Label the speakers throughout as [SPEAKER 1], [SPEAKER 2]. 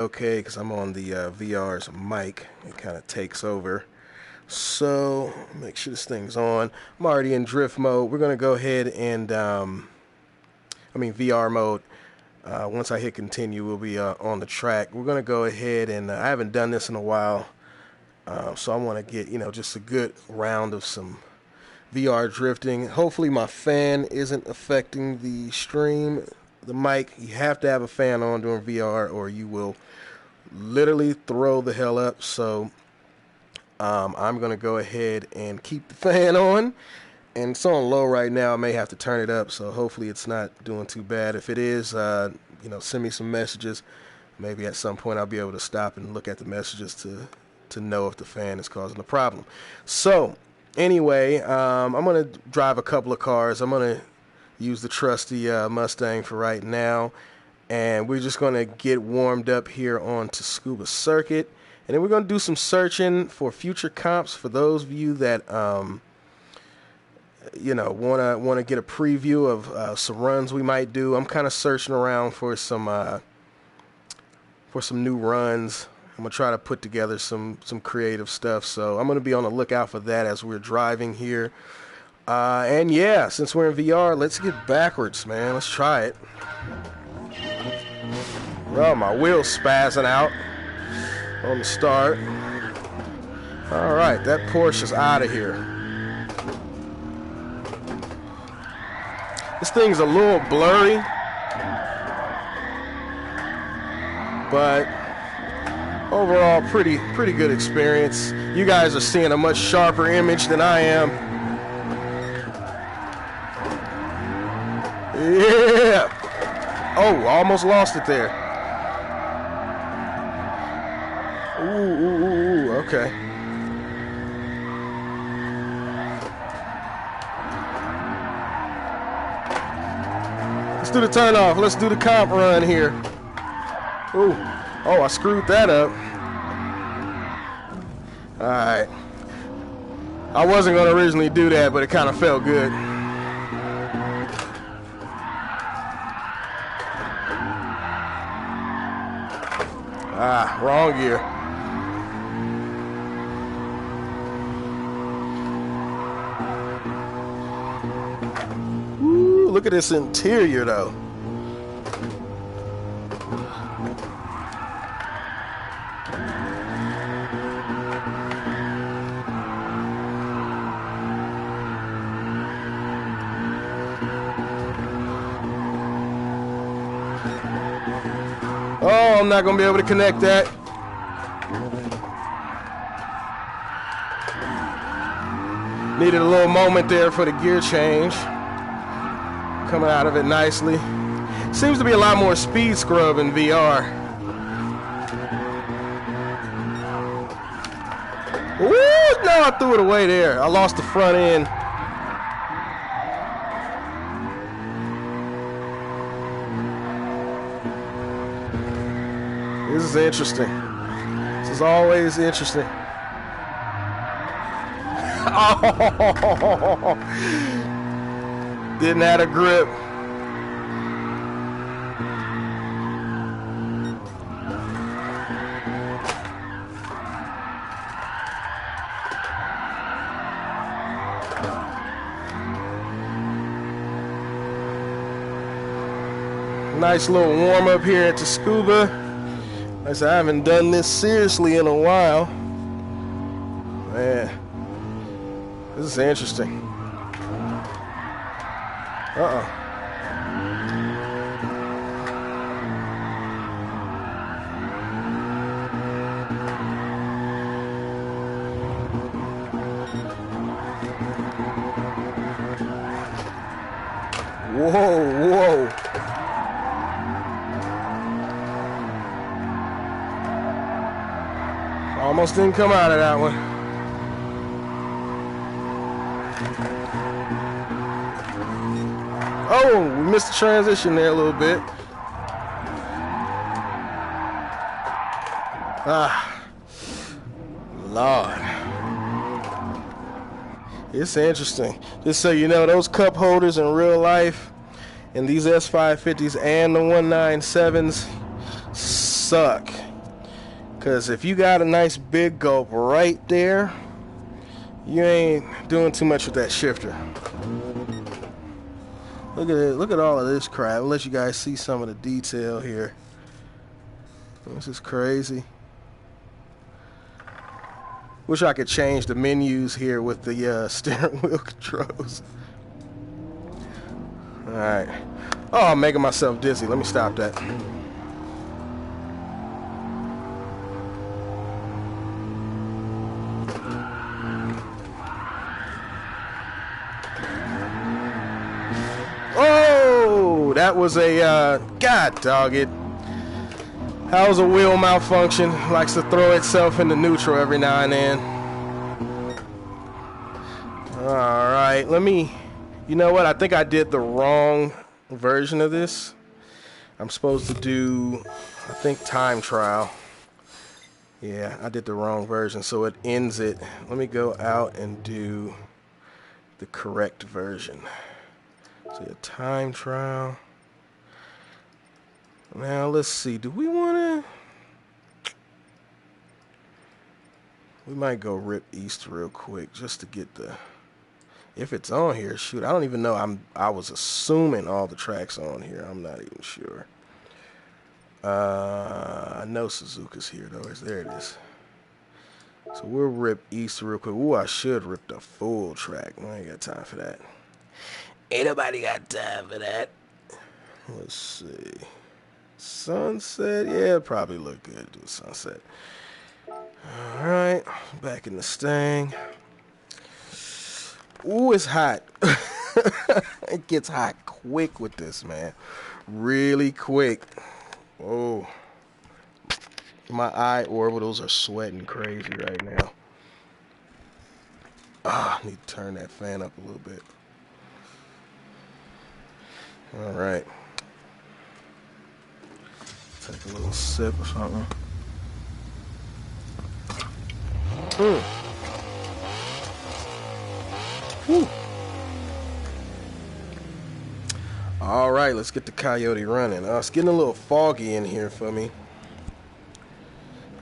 [SPEAKER 1] Okay, because I'm on the VR's mic. It kind of takes over. So, make sure this thing's on. I'm already in drift mode. We're going to go ahead and, VR mode. Once I hit continue, we'll be on the track. We're going to go ahead and, I haven't done this in a while. So I want to get, just a good round of some VR drifting. Hopefully my fan isn't affecting the stream, the mic. You have to have a fan on during VR or you will literally throw the hell up. So I'm going to go ahead and keep the fan on. And it's on low right now. I may have to turn it up, so hopefully it's not doing too bad. If it is, send me some messages. Maybe at some point I'll be able to stop and look at the messages to know if the fan is causing a problem. So anyway, I'm going to drive a couple of cars. I'm going to use the trusty Mustang for right now. And we're just going to get warmed up here onto Scuba Circuit. And then we're going to do some searching for future comps for those of you that, want to get a preview of some runs we might do. I'm kind of searching around for some new runs. I'm going to try to put together some creative stuff. So I'm going to be on the lookout for that as we're driving here. And yeah, since we're in VR, let's get backwards, man. Let's try it. Oh, my wheel's spazzing out on the start. All right, that Porsche's out of here. This thing's a little blurry, but overall pretty good experience. You guys are seeing a much sharper image than I am. Yeah. Oh, almost lost it there. Ooh, okay. Let's do the turn off. Let's do the comp run here. Ooh. Oh, I screwed that up. All right. I wasn't going to originally do that, but it kind of felt good. Ah, wrong gear. Ooh, look at this interior, though. Oh, I'm not going to be able to connect that. Needed a little moment there for the gear change. Coming out of it nicely. Seems to be a lot more speed scrub in VR. Ooh, no, I threw it away there. I lost the front end. This is interesting. This is always interesting. Oh, didn't have a grip. Nice little warm up here at the Scuba. I said, I haven't done this seriously in a while. Man, this is interesting. Uh-oh. Whoa. Almost didn't come out of that one. Oh, we missed the transition there a little bit. Ah, Lord. It's interesting. Just so you know, those cup holders in real life and these S550s and the 197s suck. Because if you got a nice big gulp right there, you ain't doing too much with that shifter. Look at it. Look at all of this crap. I'll let you guys see some of the detail here. This is crazy. Wish I could change the menus here with the steering wheel controls. Alright. Oh, I'm making myself dizzy. Let me stop that. Oh, that was a, God dog it. That was a wheel malfunction. Likes to throw itself into neutral every now and then. Alright, let me, you know what? I think I did the wrong version of this. I'm supposed to do, I think, time trial. Yeah, I did the wrong version, so it ends it. Let me go out and do the correct version. So a time trial. Now let's see. Do we want to? We might go rip east real quick just to get the. If it's on here, shoot. I don't even know. I was assuming all the tracks on here. I'm not even sure. I know Suzuka's here though. There it is. So we'll rip east real quick. Ooh, I should rip the full track. I ain't got time for that. Ain't nobody got time for that. Let's see. Sunset, yeah, probably look good. Do a sunset. All right, back in the Stang. Ooh, it's hot. It gets hot quick with this, man. Really quick. Oh, my eye orbitals are sweating crazy right now. I need to turn that fan up a little bit. All right. Take a little sip or something. Whew. All right, let's get the Coyote running. It's getting a little foggy in here for me.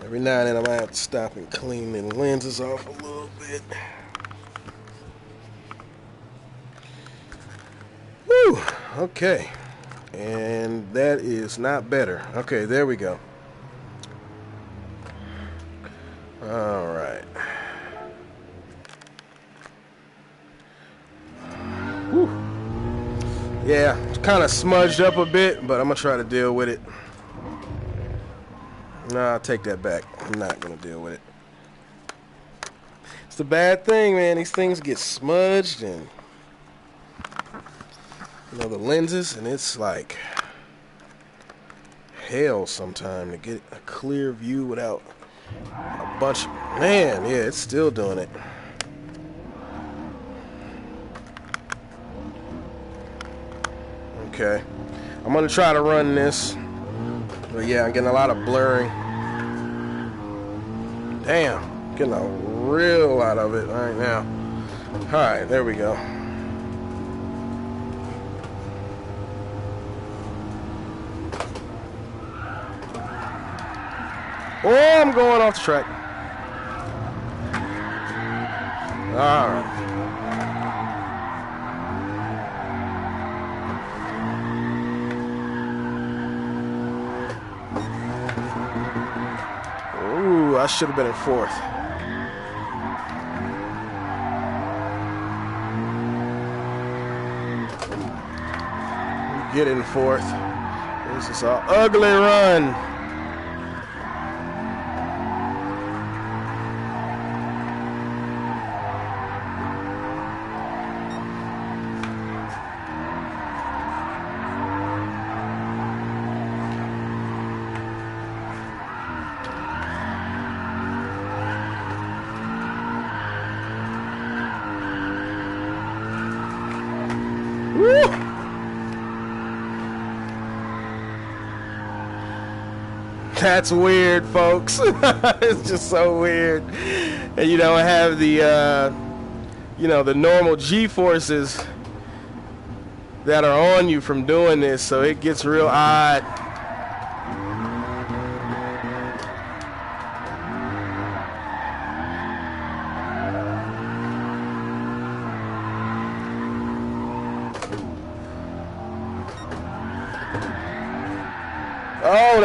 [SPEAKER 1] Every now and then I might have to stop and clean the lenses off a little bit. Whew. Okay. And that is not better. Okay, there we go. All right. Whew. Yeah, it's kind of smudged up a bit, but I'm going to try to deal with it. Nah, I'll take that back. I'm not going to deal with it. It's the bad thing, man. These things get smudged and, you know, the lenses, and it's like hell sometime to get a clear view without a bunch of, man, yeah, it's still doing it. Okay, I'm gonna try to run this, but yeah, I'm getting a lot of blurring. Damn, getting a real lot of it right now. Alright, there we go. Oh, I'm going off the track. All right. Ooh, I should have been in fourth. Get in fourth. This is an ugly run. Woo! That's weird, folks. It's just so weird. And you don't have the, the normal G-forces that are on you from doing this, so it gets real odd.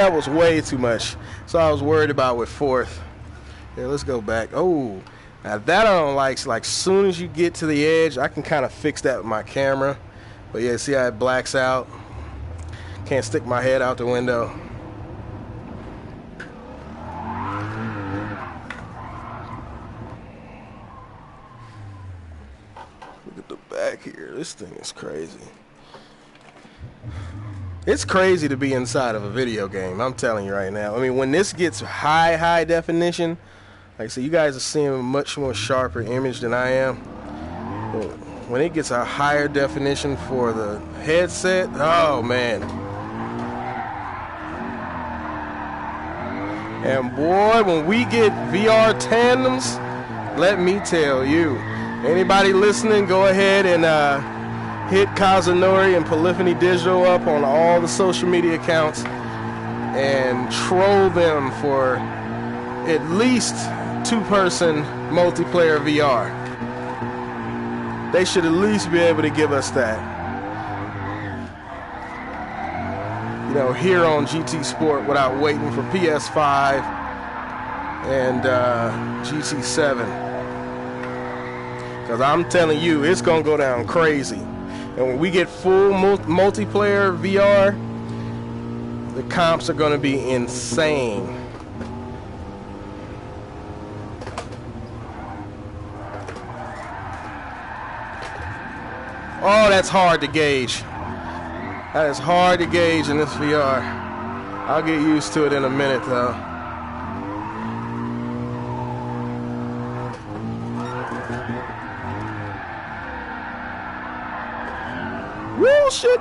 [SPEAKER 1] that was way too much. So I was worried about with fourth. Yeah, let's go back. Oh, now that I don't like. So like, soon as you get to the edge, I can kind of fix that with my camera. But yeah, see how it blacks out? Can't stick my head out the window. Look at the back here. This thing is crazy. It's crazy to be inside of a video game, I'm telling you right now. I mean, when this gets high definition, like I said, you guys are seeing a much more sharper image than I am. When it gets a higher definition for the headset, oh man. And boy, when we get VR tandems, let me tell you, anybody listening, go ahead and hit Kazunori and Polyphony Digital up on all the social media accounts and troll them for at least two-person multiplayer VR. They should at least be able to give us that. You know, here on Gtsport without waiting for PS5 and Gt7. Because I'm telling you, it's going to go down crazy. And when we get full multiplayer VR, the comps are going to be insane. Oh, that's hard to gauge. That is hard to gauge in this VR. I'll get used to it in a minute, though. Woo, shit.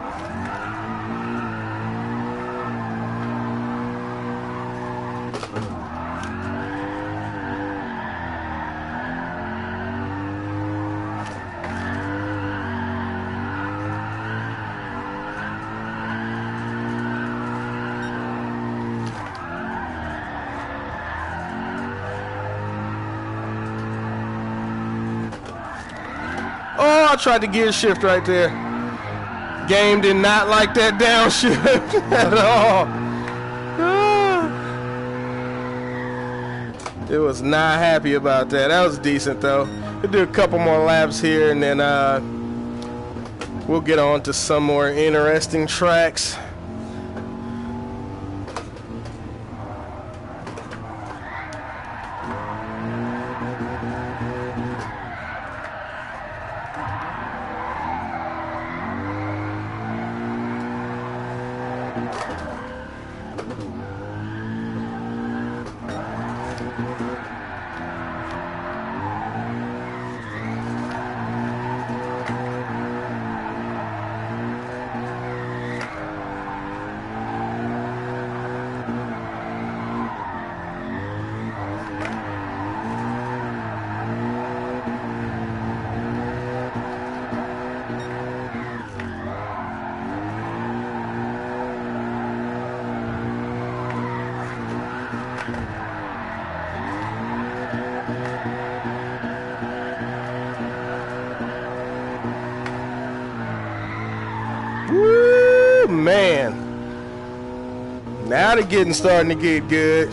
[SPEAKER 1] Oh, I tried to gear shift right there. Game did not like that downshift at all. It was not happy about that. That was decent though. We'll do a couple more laps here and then we'll get on to some more interesting tracks. Woo, man. Now they're starting to get good.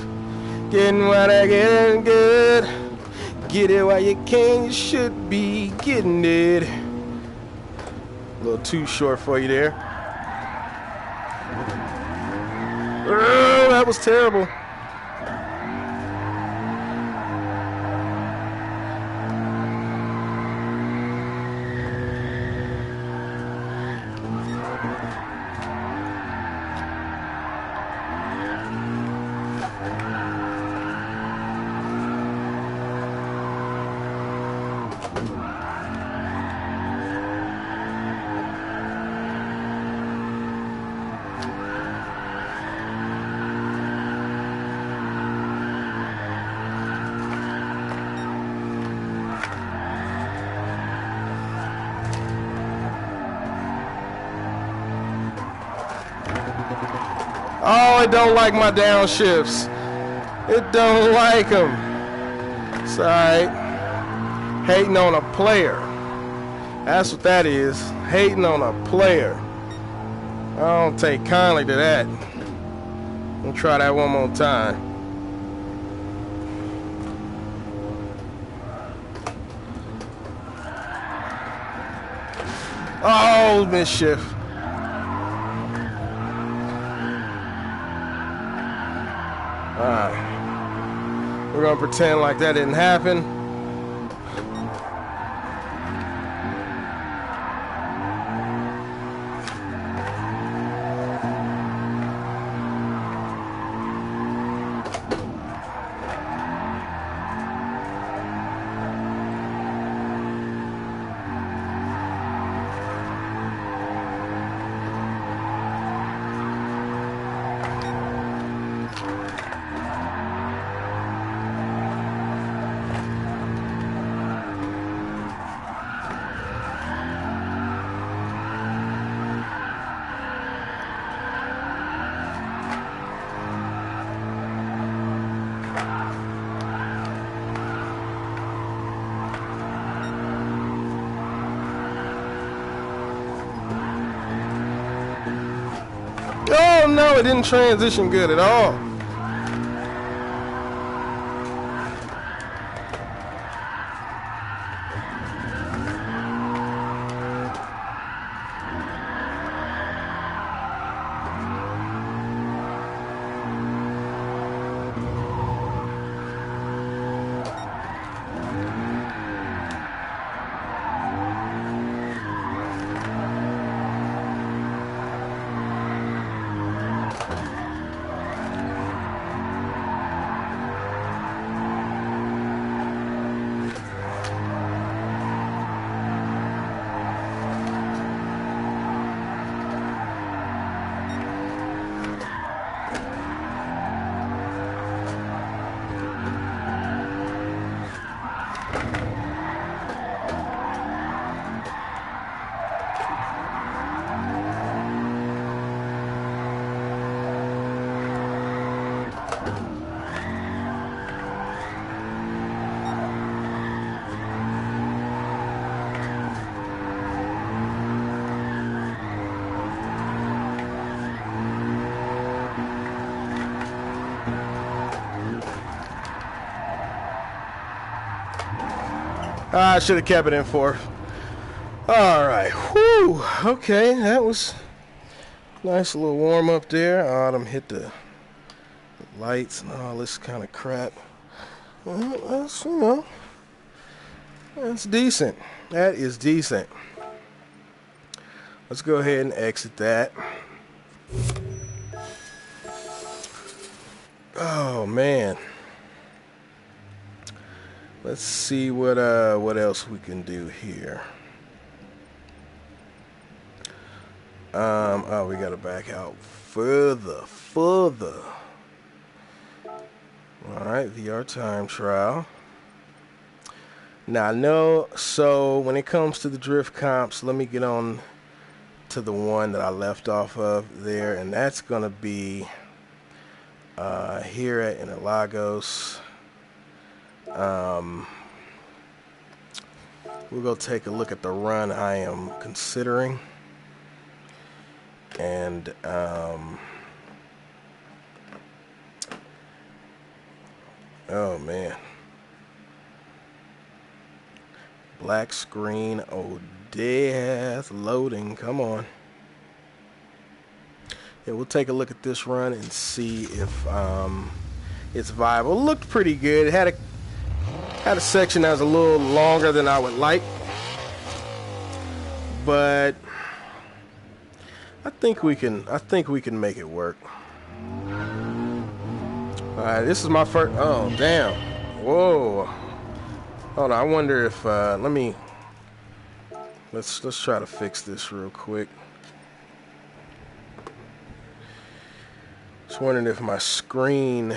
[SPEAKER 1] Getting what I getting good. Get it while you can, you should be getting it. A little too short for you there. Oh, that was terrible. Oh, it don't like my downshifts. It don't like them. It's alright. Hating on a player. That's what that is. Hating on a player. I don't take kindly to that. We'll try that one more time. Oh, mischief. Alright. We're gonna pretend like that didn't happen. Oh no, it didn't transition good at all. I should have kept it in fourth. All right. Whew. Okay, that was nice little warm up there. Autumn hit the lights and all this kind of crap. Well, that's, you know, that's decent. That is decent. Let's go ahead and exit that. Oh man. Let's see what else we can do here. Oh, we gotta back out further. Alright, VR time trial. Now I know, so when it comes to the drift comps, let me get on to the one that I left off of there, and that's gonna be here at Interlagos. We'll go take a look at the run I am considering. And oh man, black screen, oh death, loading, come on. Yeah, we'll take a look at this run and see if it's viable. It looked pretty good. It had a section that was a little longer than I would like, but I think we can make it work. All right, this is my first. Oh damn! Whoa! Hold on. I wonder if let's try to fix this real quick. Just wondering if my screen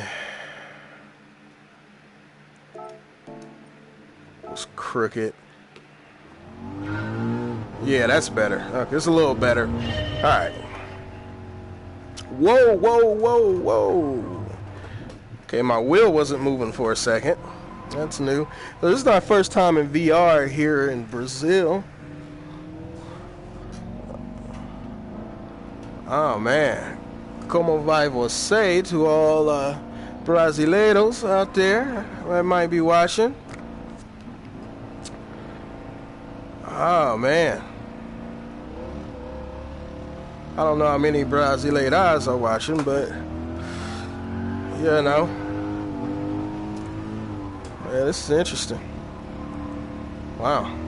[SPEAKER 1] was crooked. Yeah, that's better. Okay, it's a little better. All right. Whoa. Okay, my wheel wasn't moving for a second. That's new. So this is our first time in VR here in Brazil. Oh man, como vai você to all Brasileiros out there that might be watching. Oh man, I don't know how many Brasileiras are watching, but you know, yeah, this is interesting. Wow.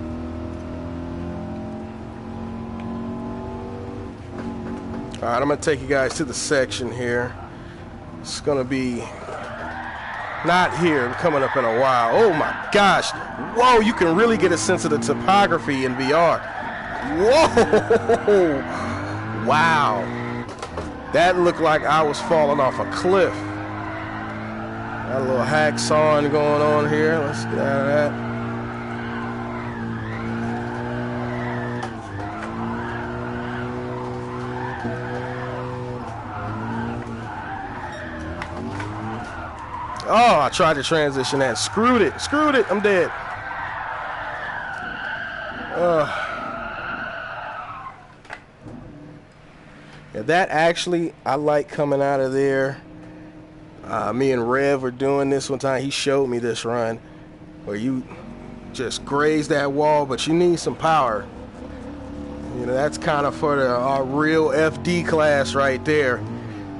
[SPEAKER 1] All right, I'm gonna take you guys to the section here. It's gonna be not here, coming up in a while. Oh my gosh. Whoa, you can really get a sense of the topography in VR. Whoa. Wow. That looked like I was falling off a cliff. Got a little hacksawing going on here. Let's get out of that. Oh, I tried to transition that. Screwed it. Screwed it. I'm dead. Yeah, that actually, I like coming out of there. Me and Rev were doing this one time. He showed me this run where you just graze that wall, but you need some power. You know, that's kind of for our real FD class right there.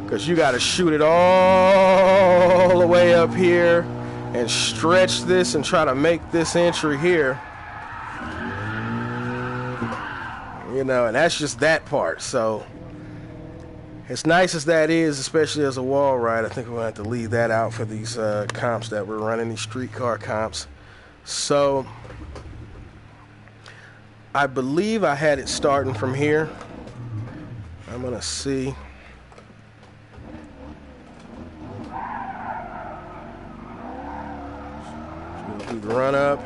[SPEAKER 1] Because you got to shoot it all the way up here and stretch this and try to make this entry here. You know, and that's just that part. So, as nice as that is, especially as a wall ride, I think we're going to have to leave that out for these comps that we're running, these streetcar comps. So, I believe I had it starting from here. I'm going to see. Run up.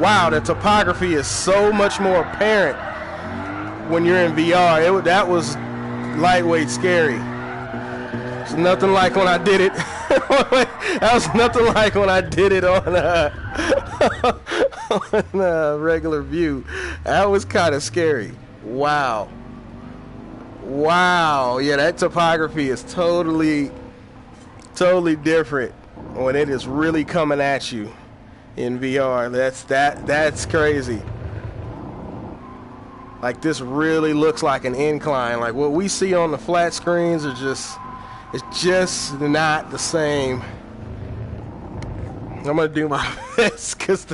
[SPEAKER 1] Wow, the topography is so much more apparent when you're in VR. That was lightweight scary. It's nothing like when I did it. That was nothing like when I did it on regular view. That was kind of scary. Wow. Wow. Yeah, that topography is totally different when it is really coming at you in VR. That's crazy. Like, this really looks like an incline. Like what we see on the flat screens it's just not the same. I'm gonna do my best because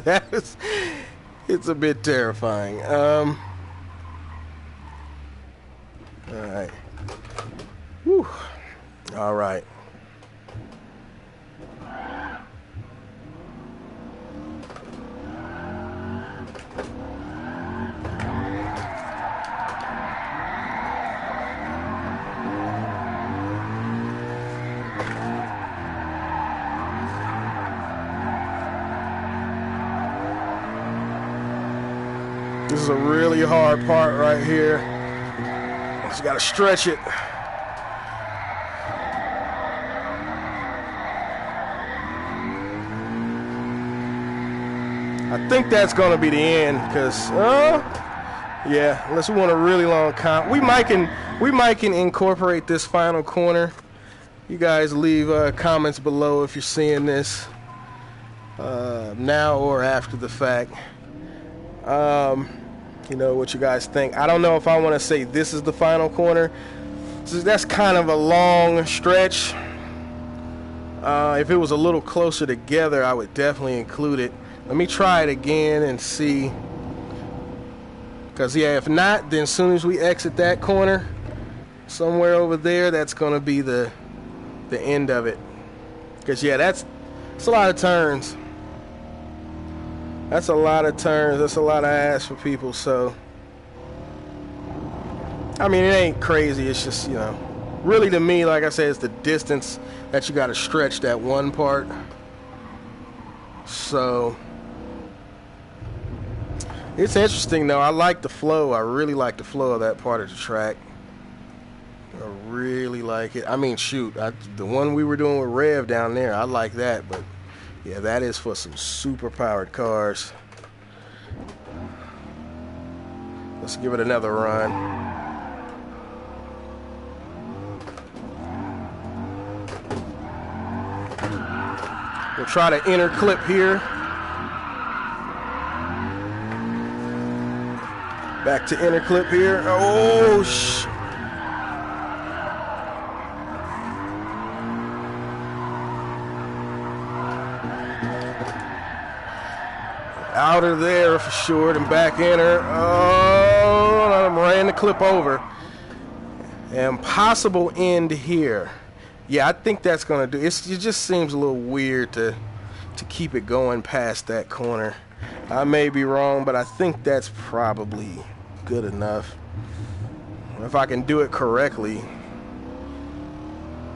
[SPEAKER 1] it's a bit terrifying. All right. Whew. All right. This is a really hard part right here. Just gotta stretch it. I think that's gonna be the end, cause yeah, unless we want a really long comp, we might can incorporate this final corner. You guys leave comments below if you're seeing this now or after the fact. You know what you guys think. I don't know if I want to say this is the final corner. So that's kind of a long stretch. If it was a little closer together, I would definitely include it. Let me try it again and see. Because, yeah, if not, then as soon as we exit that corner, somewhere over there, that's going to be the end of it. Because, yeah, that's a lot of turns. That's a lot of turns. That's a lot of ass for people. So, I mean, it ain't crazy. It's just, you know, really to me, like I said, it's the distance that you got to stretch that one part. So, it's interesting, though. I like the flow. I really like the flow of that part of the track. I really like it. I mean, shoot, the one we were doing with Rev down there, I like that. But Yeah, that is for some super powered cars. Let's give it another run. We'll try to inner clip here. Back to inner clip here. Oh, out of there for sure, and back inner. Oh, I ran the clip over. And possible end here. Yeah, I think that's gonna do. It just seems a little weird to keep it going past that corner. I may be wrong, but I think that's probably good enough. If I can do it correctly,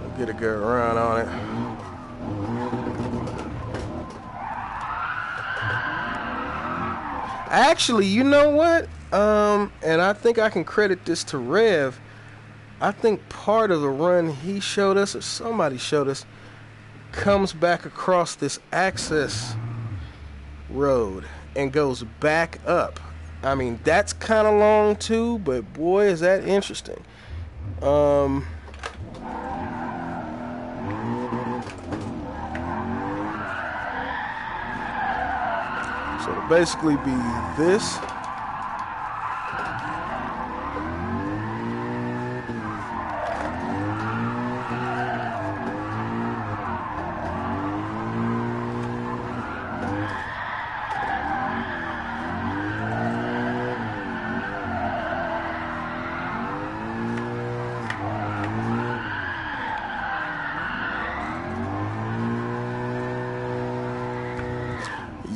[SPEAKER 1] I'll get a good run on it. Actually, you know what? And I think I can credit this to Rev. I think part of the run he showed us, or somebody showed us, comes back across this access road and goes back up. I mean, that's kind of long too, but boy, is that interesting. So it'll basically be this.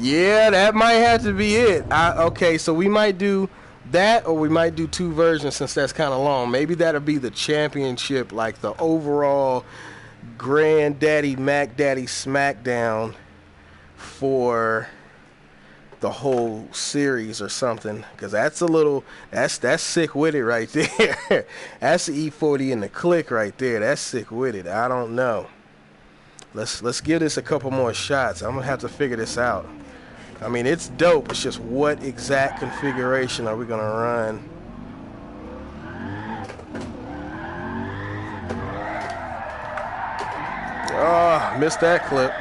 [SPEAKER 1] Yeah, that might have to be it. Okay, so we might do that, or we might do two versions since that's kind of long. Maybe that'll be the championship, like the overall Granddaddy Mac Daddy Smackdown for the whole series or something. Because that's a little, that's sick with it right there. That's the E40 in the click right there. That's sick with it. I don't know. Let's give this a couple more shots. I'm gonna have to figure this out. I mean, it's dope. It's just what exact configuration are we gonna run? Oh, missed that clip.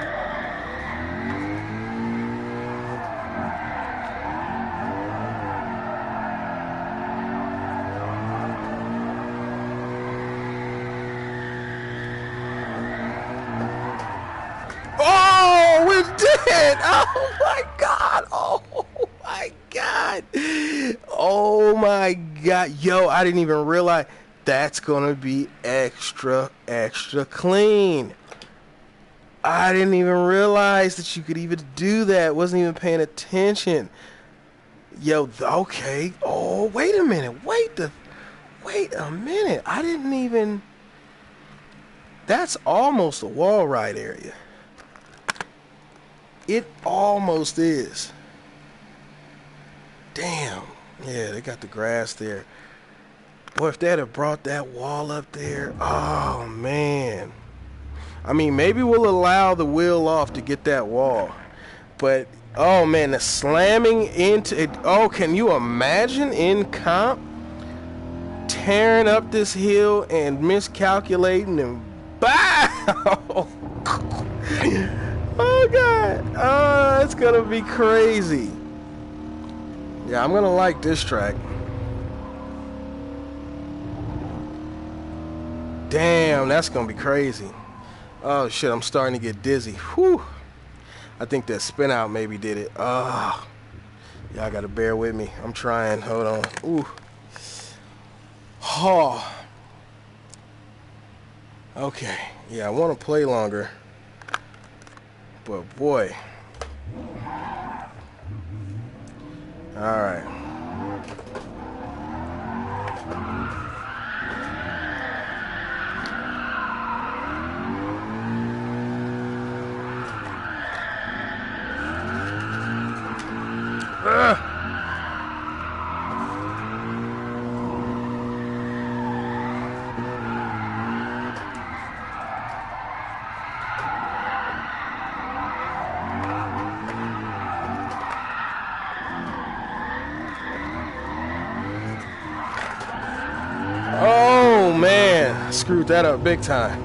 [SPEAKER 1] Oh, we did! Oh my God! Oh my God! Oh my God! Yo, I didn't even realize that's gonna be extra clean. I didn't even realize that you could even do that. Wasn't even paying attention. Yo, okay. Oh, wait a minute. Wait a minute. I didn't even. That's almost a wall ride area. It almost is. Damn. Yeah, they got the grass there. Boy, if they'd have brought that wall up there, oh man. I mean, maybe we'll allow the wheel off to get that wall. But, oh man, the slamming into it. Oh, can you imagine in comp tearing up this hill and miscalculating and bow? Oh God. Oh, it's gonna be crazy. Yeah, I'm gonna like this track. Damn, that's gonna be crazy. Oh shit, I'm starting to get dizzy. Whew. I think that spin out maybe did it. Oh. Y'all gotta bear with me. I'm trying. Hold on. Ooh. Oh. Okay. Yeah, I wanna play longer. But boy. Alright. screwed that up big time.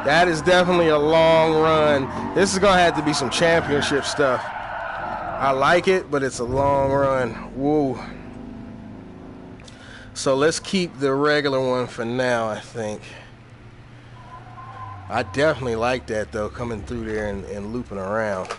[SPEAKER 1] That is definitely a long run. This is gonna have to be some championship stuff. I like it, but it's a long run. Whoa. So let's keep the regular one for now, I think. I definitely like that though, coming through there and looping around.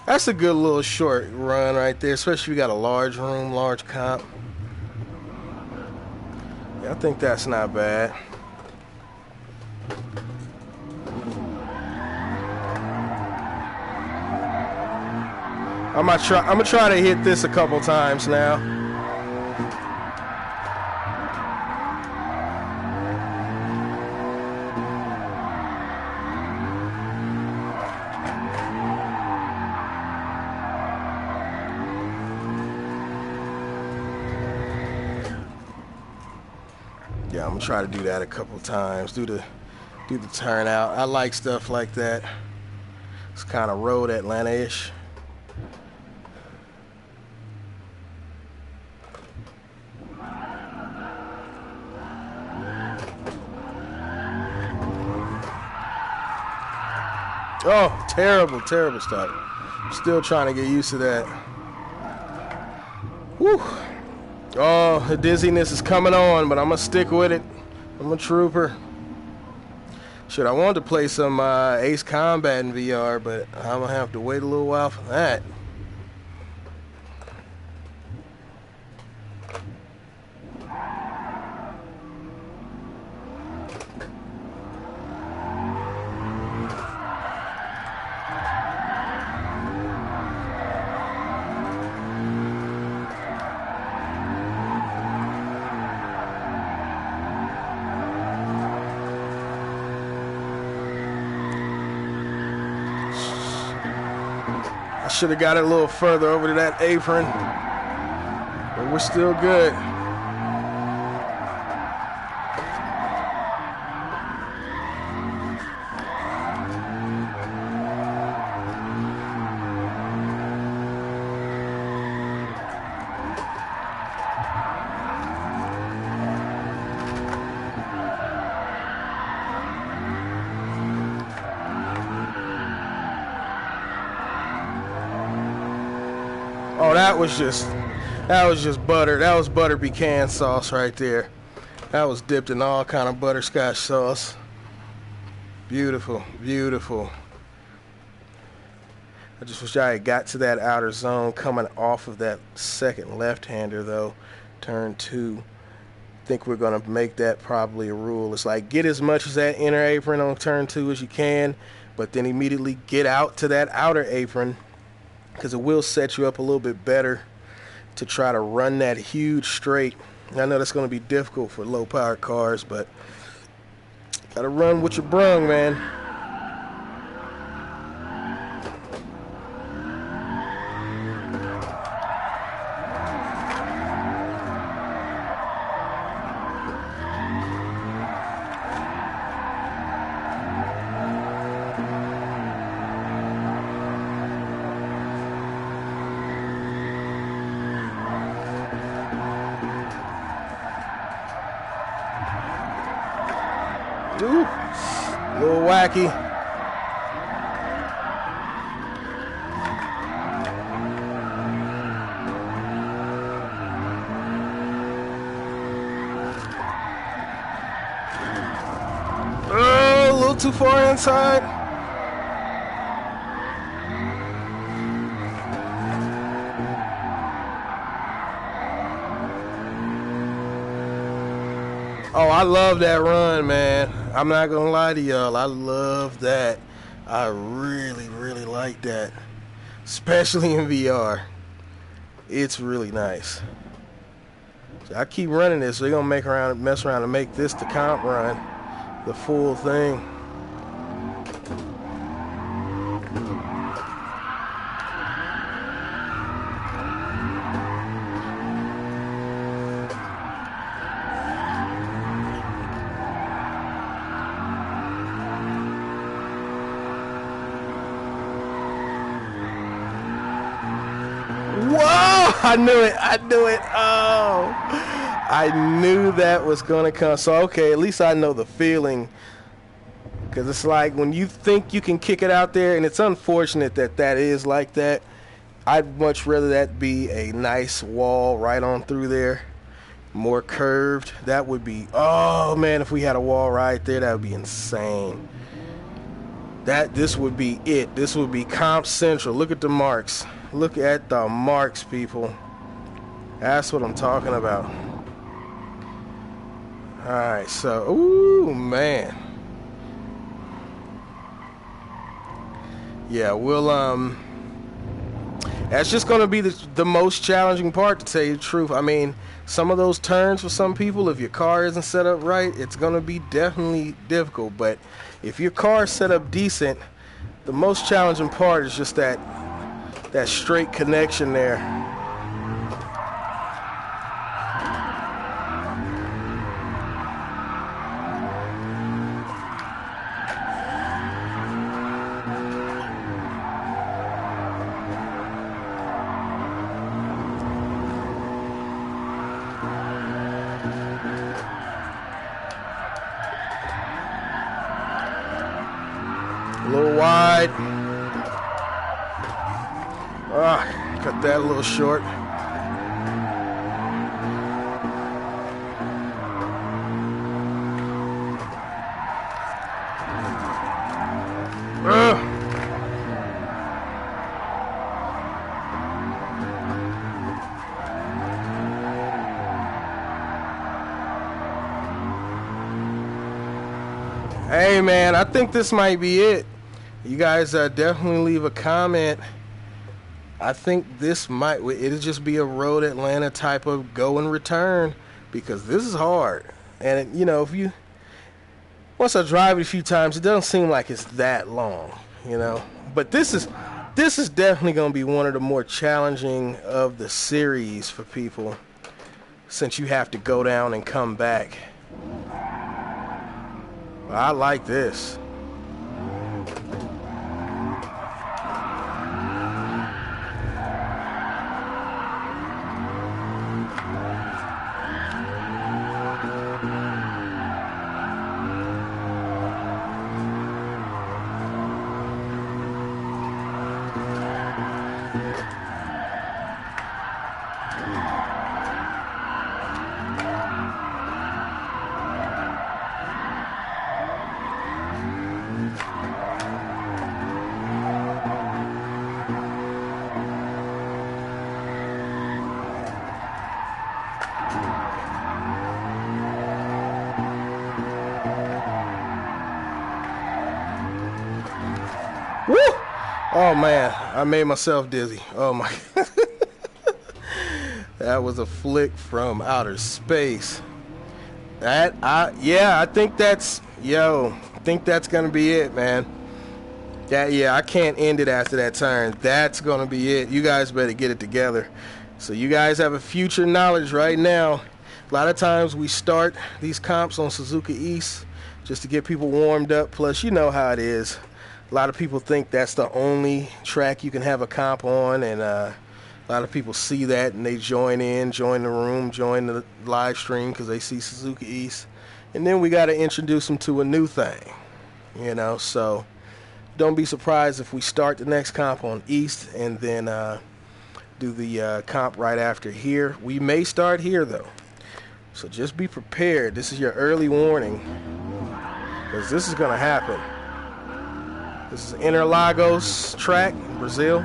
[SPEAKER 1] That's a good little short run right there, especially if you got a large room, large comp. Yeah, I think that's not bad. I'm gonna try to hit this a couple times now. Yeah, I'm gonna try to do that a couple times. Do the turnout. I like stuff like that. It's kind of road Atlanta-ish. Oh, terrible start. Still trying to get used to that. Whew. Oh, the dizziness is coming on, but I'm going to stick with it. I'm a trooper. Shit, I wanted to play some Ace Combat in VR, but I'm going to have to wait a little while for that. I should have got it a little further over to that apron, but we're still good. Oh, that was just butter. That was butter pecan sauce right there. That was dipped in all kind of butterscotch sauce. Beautiful, beautiful. I just wish I had got to that outer zone coming off of that second left-hander though. Turn 2. I think we're gonna make that probably a rule. It's like get as much as that inner apron on turn 2 as you can, but then immediately get out to that outer apron, because it will set you up a little bit better to try to run that huge straight. I know that's going to be difficult for low power cars, but gotta run what you brung, man. Ooh, a little wacky. Oh, a little too far inside. Oh, I love that run, man. I'm not gonna lie to y'all. I love that. I really, really like that, especially in VR. It's really nice. So I keep running this. So they're gonna mess around, and make this the comp run, the full thing. Whoa! I knew it. I knew it. Oh, I knew that was gonna come. So okay, at least I know the feeling. Because it's like when you think you can kick it out there, and it's unfortunate that that is like that. I'd much rather that be a nice wall right on through there, more curved. That would be, oh man, if we had a wall right there, that would be insane. This would be it. This would be Comp Central. Look at the marks. Look at the marks, people. That's what I'm talking about. All right, so, ooh, man. Yeah, we'll, that's just going to be the most challenging part, to tell you the truth. I mean, some of those turns for some people, if your car isn't set up right, it's going to be definitely difficult. But if your car's set up decent, the most challenging part is just that straight connection there. A little wide. Cut that a little short. Hey man, I think this might be it. You guys definitely leave a comment. I think it'll just be a Road Atlanta type of go and return, because this is hard. And you know, once I drive it a few times, it doesn't seem like it's that long, you know. But this is definitely going to be one of the more challenging of the series for people, since you have to go down and come back. I like this. Woo! Oh man, I made myself dizzy. Oh my. That was a flick from outer space. I think that's gonna be it, man. I can't end it after that turn. That's gonna be it. You guys better get it together. So you guys have a future knowledge right now. A lot of times we start these comps on Suzuka East just to get people warmed up. Plus, you know how it is. A lot of people think that's the only track you can have a comp on, and a lot of people see that and they join the room, join the live stream because they see Suzuka East. And then we got to introduce them to a new thing, you know. So don't be surprised if we start the next comp on East and then do the comp right after here. We may start here though, so just be prepared. This is your early warning, because this is going to happen. This is Interlagos track, Brazil.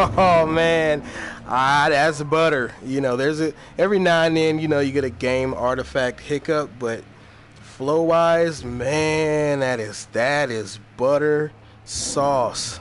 [SPEAKER 1] Oh man, that's butter. You know, every now and then, you know, you get a game artifact hiccup, but flow wise, man, that is butter sauce.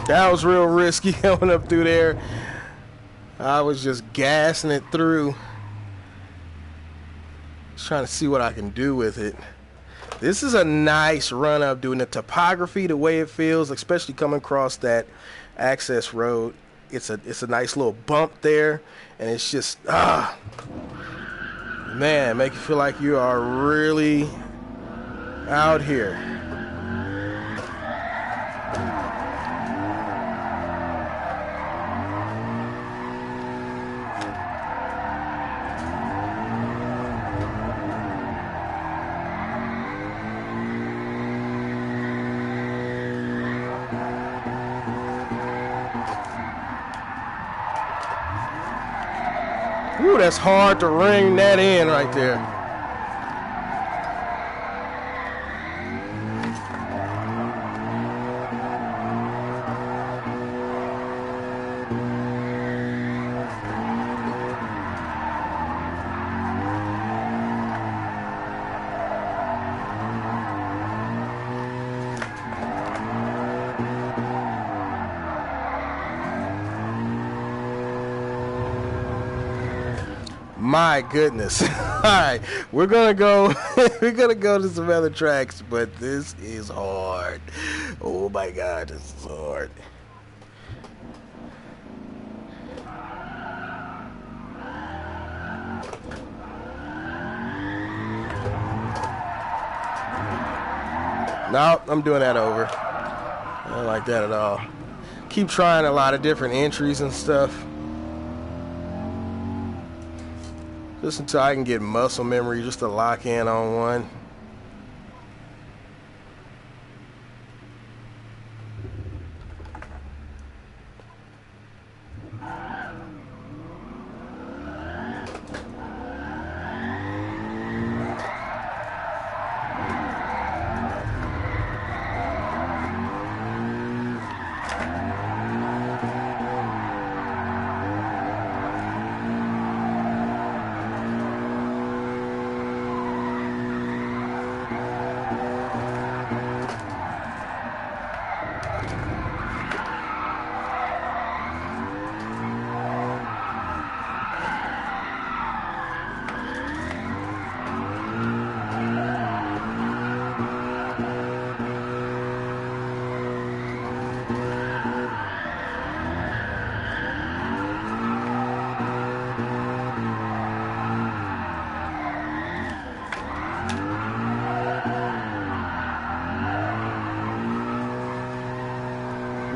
[SPEAKER 1] That was real risky going up through there. I was just gassing it through. Just trying to see what I can do with it. This is a nice run up, doing the topography, the way it feels, especially coming across that access road. It's a nice little bump there, and it's just man, make you feel like you are really out here. Ooh, that's hard to ring that in right there. My goodness. All right, we're gonna go to some other tracks, but this is hard. Oh my God, this is hard. No, I'm doing that over. I don't like that at all. Keep trying a lot of different entries and stuff. Just until I can get muscle memory just to lock in on one.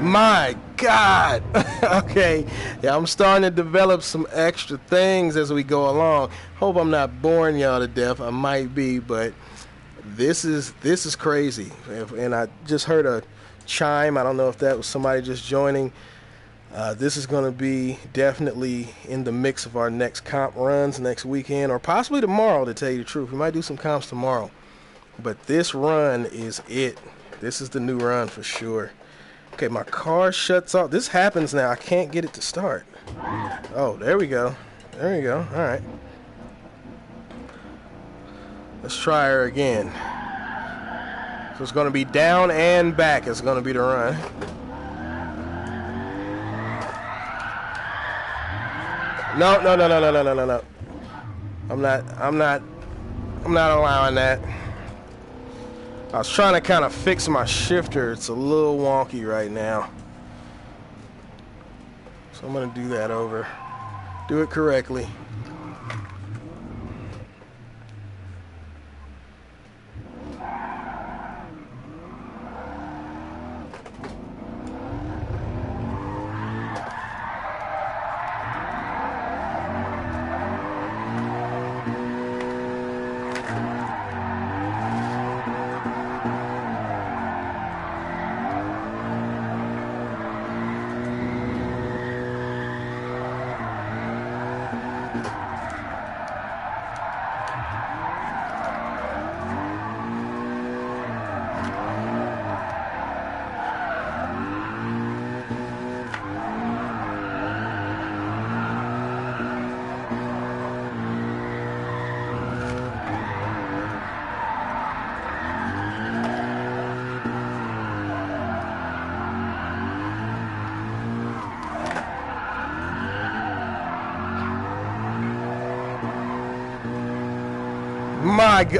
[SPEAKER 1] My God. Okay. Yeah, I'm starting to develop some extra things as we go along. Hope I'm not boring y'all to death. I might be, but this is crazy. And I just heard a chime. I don't know if that was somebody just joining. This is going to be definitely in the mix of our next comp runs next weekend, or possibly tomorrow, to tell you the truth. We might do some comps tomorrow. But this run is it. This is the new run for sure. Okay, my car shuts off. This happens now. I can't get it to start. Oh, there we go. There we go. All right. Let's try her again. So it's going to be down and back. It's going to be the run. No, no, no, no, no, no, no, no, no. I'm not allowing that. I was trying to kind of fix my shifter. It's a little wonky right now. So I'm going to do that over. Do it correctly.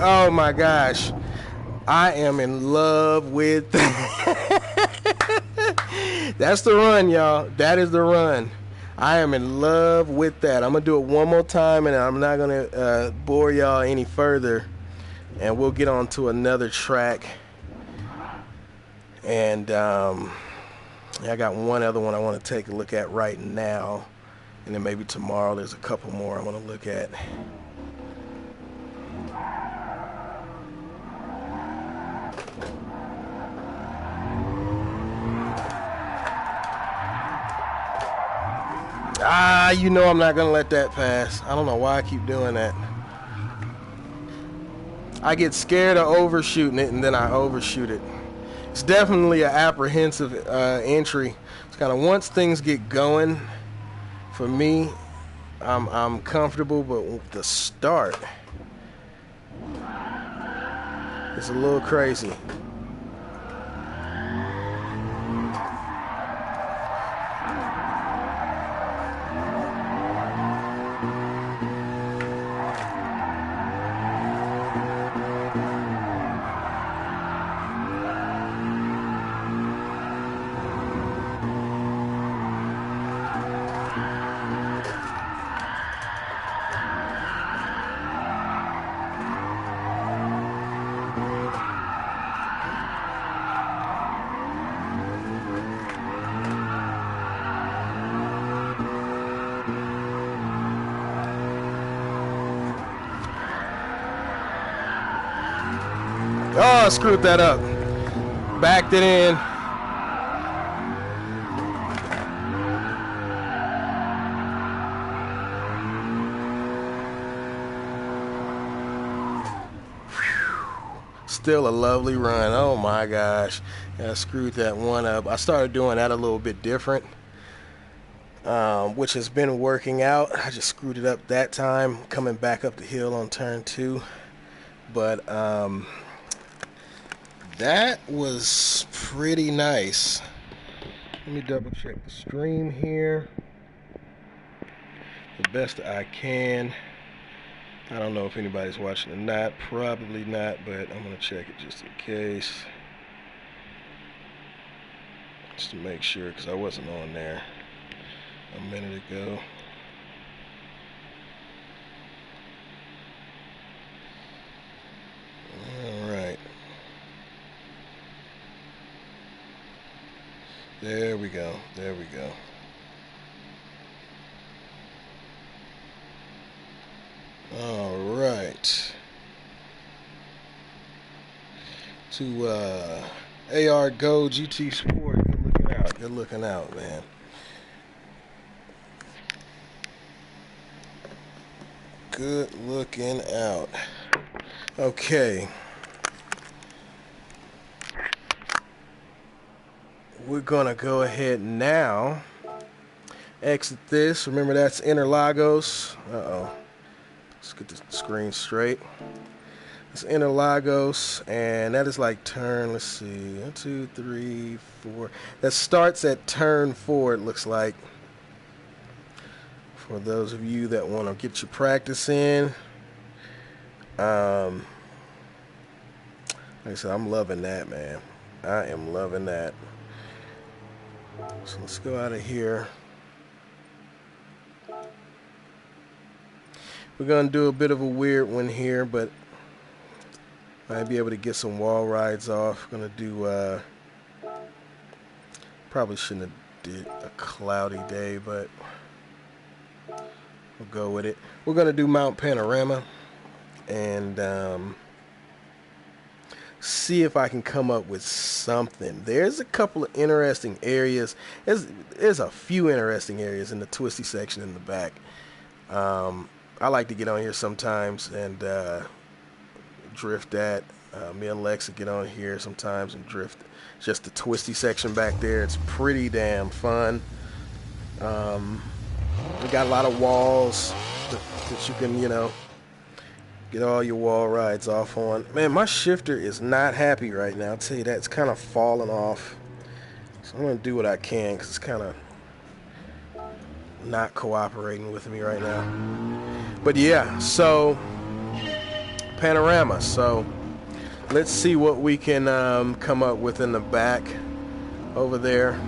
[SPEAKER 1] Oh my gosh. I am in love with that's the run, y'all. That is the run. I am in love with that. I'm gonna do it one more time, and I'm not gonna bore y'all any further, and we'll get on to another track. And I got one other one I want to take a look at right now, and then maybe tomorrow there's a couple more I want to look at. You know I'm not going to let that pass. I don't know why I keep doing that. I get scared of overshooting it, and then I overshoot it. It's definitely an apprehensive entry. It's kind of once things get going, for me, I'm comfortable, but with the start, it's a little crazy. Oh, I screwed that up. Backed it in. Still a lovely run. Oh my gosh. I screwed that one up. I started doing that a little bit different, which has been working out. I just screwed it up that time, coming back up the hill on turn 2. But that was pretty nice. Let me double check the stream here the best I can. I don't know if anybody's watching or not. Probably not, but I'm going to check it just in case. Just to make sure, because I wasn't on there a minute ago. All right. There we go. There we go. All right. To AR Go Gtsport. Good looking out. Good looking out, man. Good looking out. Okay. We're gonna go ahead now. Exit this. Remember that's Interlagos. Let's get the screen straight. It's Interlagos, and that is like turn, let's see, 1, 2, 3, 4. That starts at turn 4, it looks like. For those of you that want to get your practice in, like I said, I'm loving that, man. I am loving that. So let's go out of here. We're going to do a bit of a weird one here, but might be able to get some wall rides off. Going to do, probably shouldn't have did a cloudy day, but we'll go with it. We're going to do Mount Panorama and see if I can come up with something. There's a couple of interesting areas. There's a few interesting areas in the twisty section in the back. I like to get on here sometimes and drift that. Me and Lex will get on here sometimes and drift just the twisty section back there. It's pretty damn fun. We got a lot of walls that you can, get all your wall rides off on. Man, my shifter is not happy right now. I'll tell you that. It's kind of falling off. So I'm going to do what I can because it's kind of not cooperating with me right now. But yeah, so Panorama. So let's see what we can come up with in the back over there.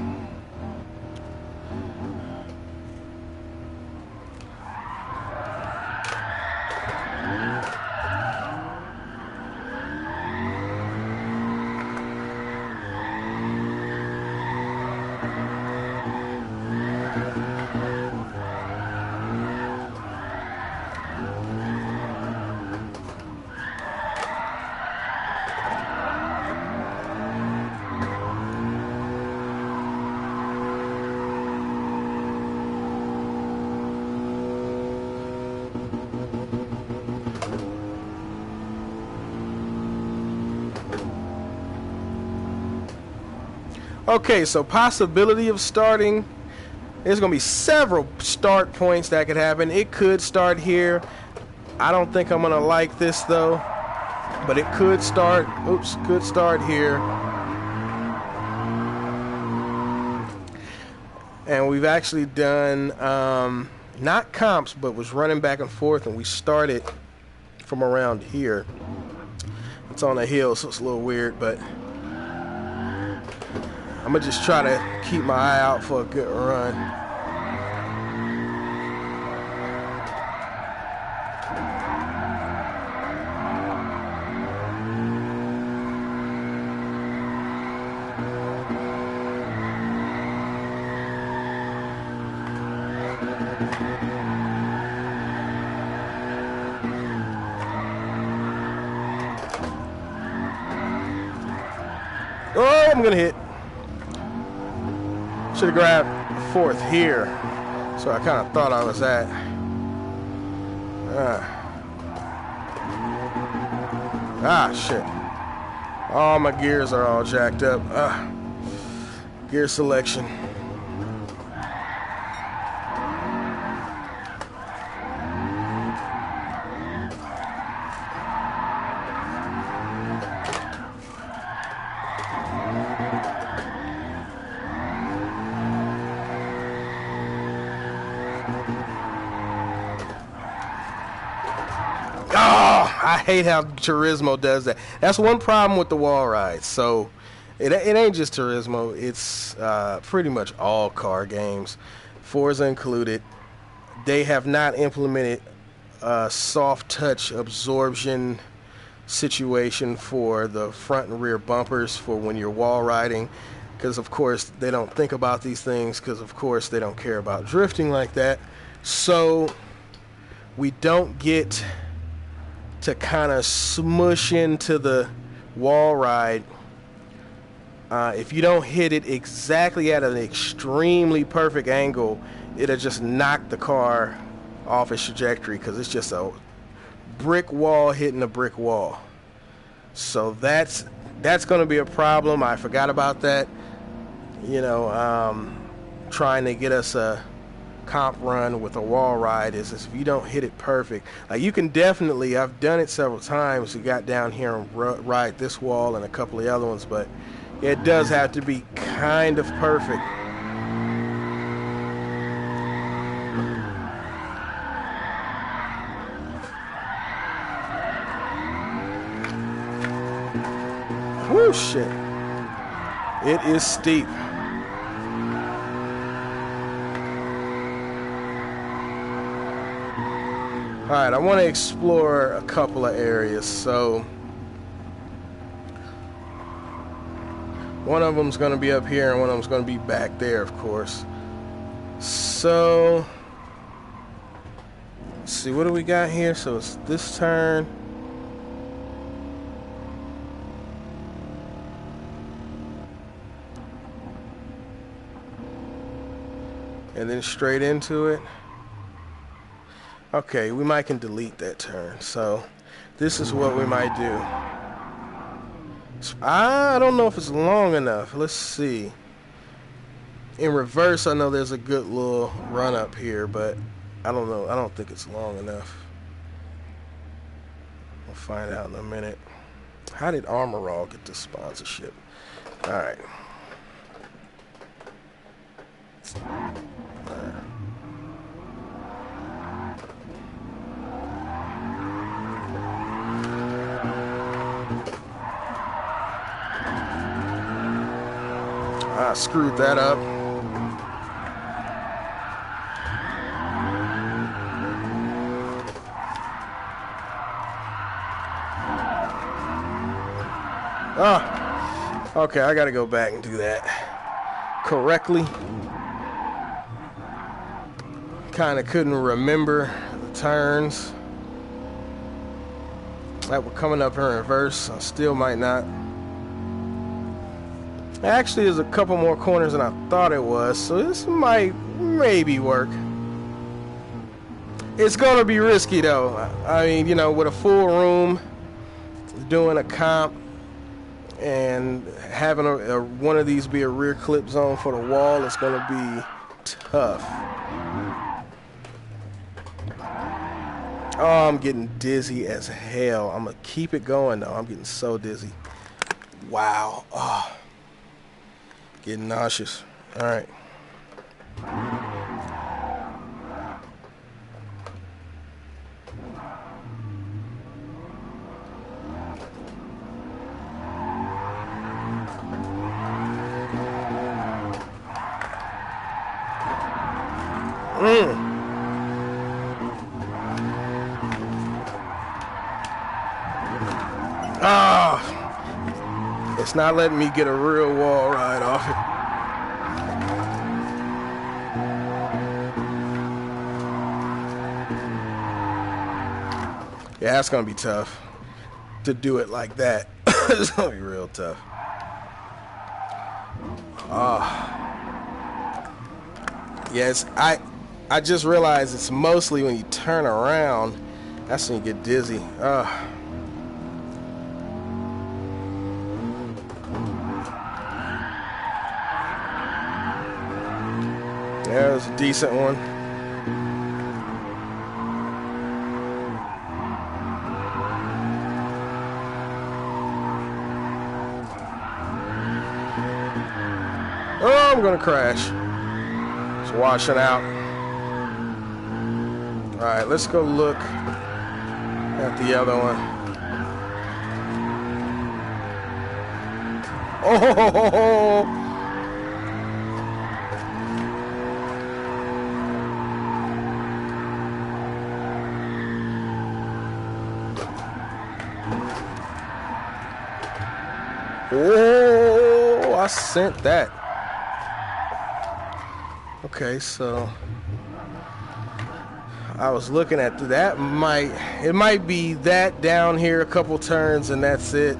[SPEAKER 1] Okay, so possibility of starting. There's going to be several start points that could happen. It could start here. I don't think I'm going to like this, though. But it could start. Oops, could start here. And we've actually done, not comps, but was running back and forth. And we started from around here. It's on a hill, so it's a little weird, but I'm going to just try to keep my eye out for a good run. Oh, I'm going to hit. Should have grabbed fourth here. So I kind of thought I was at. Shit. All my gears are all jacked up. Gear selection. I hate how Turismo does that. That's one problem with the wall rides. So it ain't just Turismo. It's pretty much all car games, Forza included. They have not implemented a soft touch absorption situation for the front and rear bumpers for when you're wall riding, because of course they don't think about these things, because of course they don't care about drifting like that. So we don't get to kind of smush into the wall ride. If you don't hit it exactly at an extremely perfect angle, it'll just knock the car off its trajectory, because it's just a brick wall hitting a brick wall. So that's going to be a problem. I forgot about that. Trying to get us a comp run with a wall ride is if you don't hit it perfect. Like, you can definitely, I've done it several times. We got down here and ride this wall and a couple of the other ones, but it does have to be kind of perfect. Whoo, shit. It is steep. Alright, I want to explore a couple of areas. So, one of them's going to be up here and one of them's going to be back there, of course. So, let's see, what do we got here? So, it's this turn. And then straight into it. Okay, we might can delete that turn. So this is what we might do. I don't know if it's long enough. Let's see. In reverse, I know there's a good little run up here, but I don't know. I don't think it's long enough. We'll find out in a minute. How did Armor All get this sponsorship? All right. I screwed that up. Oh, okay, I gotta go back and do that correctly. Kinda couldn't remember the turns that were coming up in reverse. I still might not. Actually, there's a couple more corners than I thought it was, so this might maybe work. It's gonna be risky though. I mean, you know, with a full room, doing a comp, and having one of these be a rear clip zone for the wall, it's gonna be tough. Oh, I'm getting dizzy as hell. I'm gonna keep it going though. I'm getting so dizzy. Wow. Oh. Getting nauseous. All right. It's not letting me get a real wall ride off it. Yeah, that's gonna be tough to do it like that. It's gonna be real tough. Yes, I just realized it's mostly when you turn around, that's when you get dizzy. That was a decent one. Oh, I'm gonna crash. It's washing out. All right, let's go look at the other one. Oh! Oh, I sent that. Okay, so I was looking at that. It might be that down here a couple turns and that's it.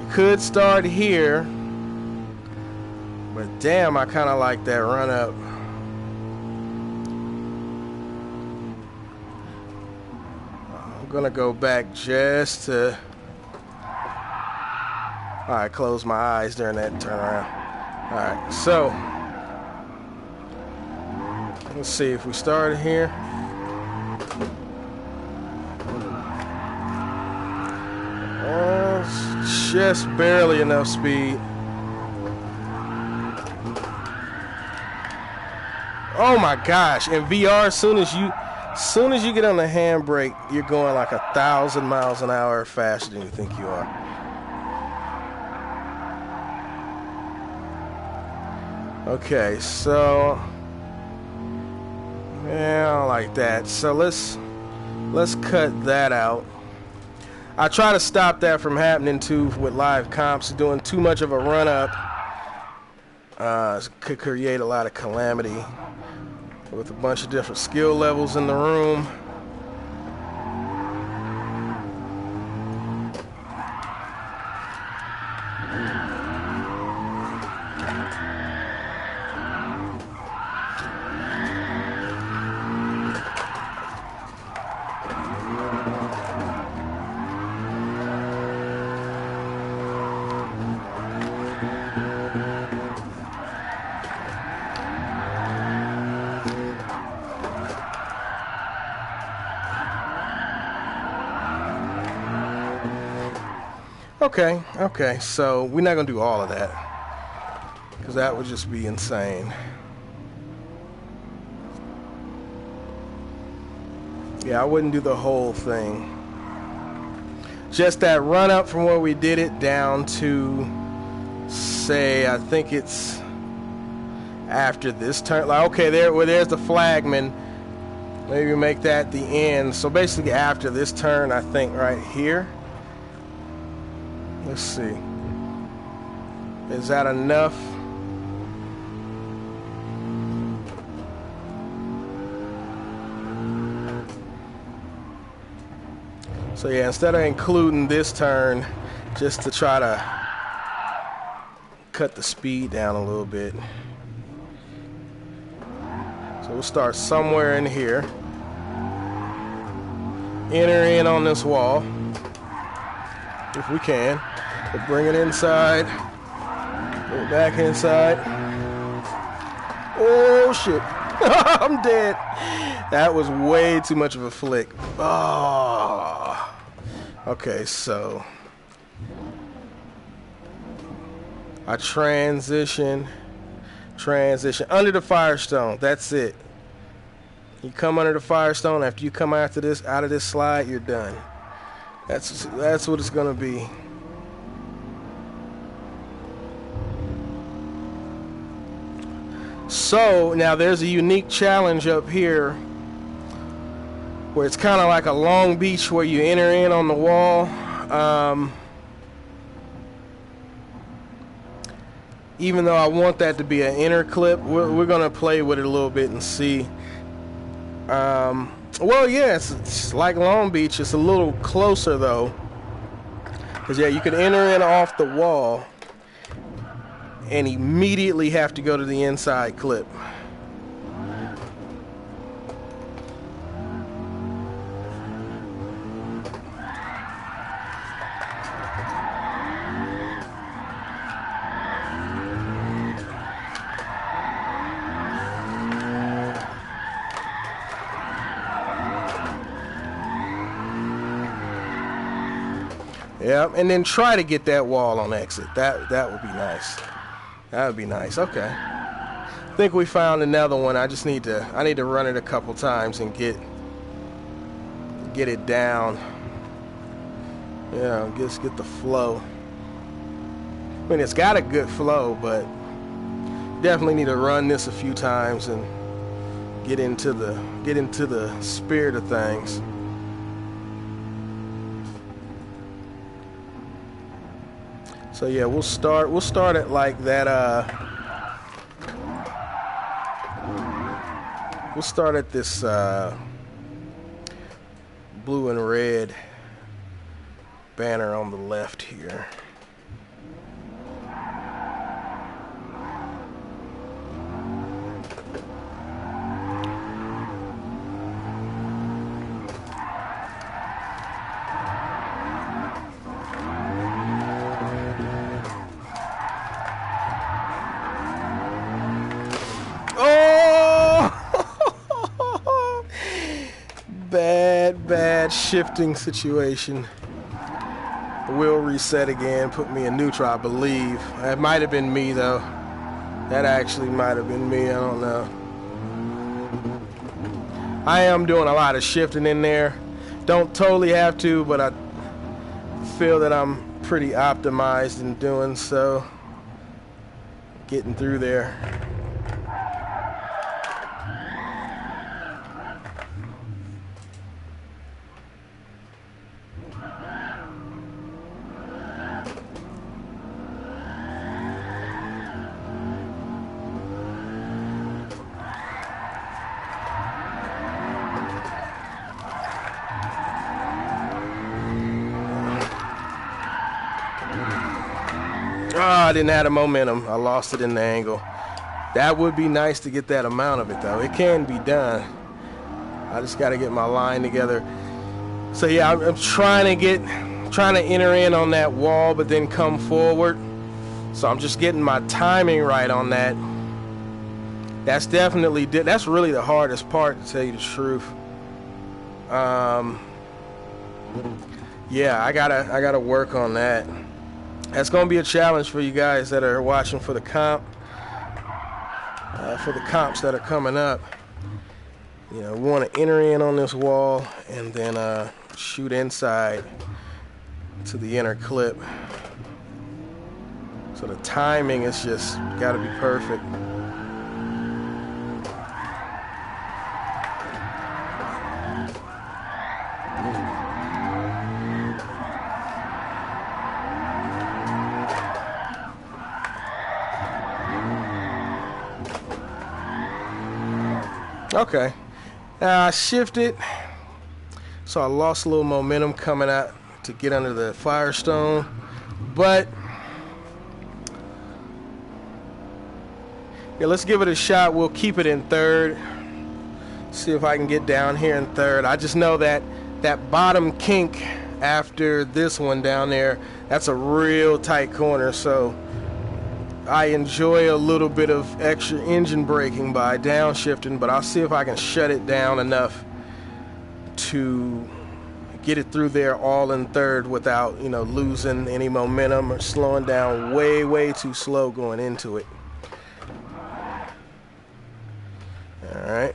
[SPEAKER 1] You could start here, but damn, I kind of like that run up. I'm gonna go back just to. All right, close my eyes during that turnaround. All right, so let's see if we start here. Just barely enough speed. Oh my gosh! In VR, as soon soon as you get on the handbrake, you're going like 1,000 miles an hour faster than you think you are. Okay, so yeah, I don't like that. So let's cut that out. I try to stop that from happening too with live comps. Doing too much of a run up could create a lot of calamity with a bunch of different skill levels in the room. Okay, so we're not gonna do all of that because that would just be insane. Yeah, I wouldn't do the whole thing. Just that run up from where we did it down to, say, I think it's after this turn. Like, okay, there's the flagman. Maybe make that the end. So basically after this turn, I think right here. Let's see. Is that enough? So yeah, instead of including this turn, just to try to cut the speed down a little bit. So we'll start somewhere in here. Enter in on this wall, if we can. We'll bring it inside. Bring it back inside. Oh shit. I'm dead. That was way too much of a flick. Oh. Okay, so I transition under the Firestone. That's it. You come under the Firestone. After you come out of this slide, you're done. That's what it's gonna be. So now there's a unique challenge up here where it's kind of like a Long Beach where you enter in on the wall. Even though I want that to be an inner clip, we're gonna play with it a little bit and see. Well, yeah, it's like Long Beach. It's a little closer though, because yeah, you can enter in off the wall and immediately have to go to the inside clip. Yeah, and then try to get that wall on exit. That would be nice. That would be nice. Okay. I think we found another one. I need to run it a couple times and get it down. Yeah, just get the flow. I mean, it's got a good flow, but definitely need to run this a few times and get into the spirit of things. So yeah, we'll start it like that. We'll start at this blue and red banner on the left here. Bad shifting situation. The wheel reset again, put me in neutral, I believe. It might have been me though. That actually might have been me, I don't know. I am doing a lot of shifting in there. Don't totally have to, but I feel that I'm pretty optimized in doing so. Getting through there. I didn't have the momentum. I lost it in the angle. That would be nice to get that amount of it, though. It can be done. I just got to get my line together. So yeah, I'm trying to enter in on that wall, but then come forward. So I'm just getting my timing right on that. That's definitely that's really the hardest part, to tell you the truth. Yeah, I gotta work on that. That's going to be a challenge for you guys that are watching for the comp, for the comps that are coming up. You know, we want to enter in on this wall and then shoot inside to the inner clip. So the timing is just got to be perfect. Okay, I shifted, so I lost a little momentum coming out to get under the Firestone, but yeah, let's give it a shot. We'll keep it in third, see if I can get down here in third. I just know that that bottom kink after this one down there, that's a real tight corner, so I enjoy a little bit of extra engine braking by downshifting, but I'll see if I can shut it down enough to get it through there all in third without, you know, losing any momentum or slowing down way too slow going into it. All right.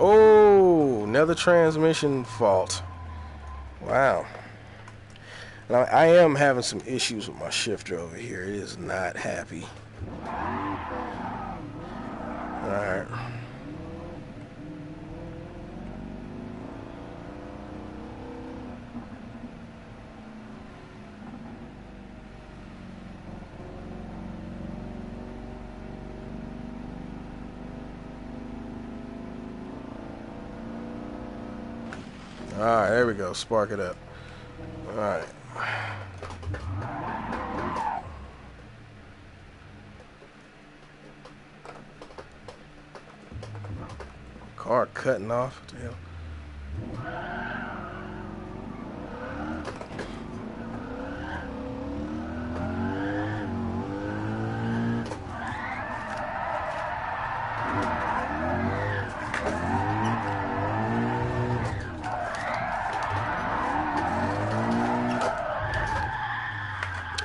[SPEAKER 1] Oh, another transmission fault. Wow. Now, I am having some issues with my shifter over here. It is not happy. All right. All right, there we go. Spark it up. All right. Car cutting off. What the hell?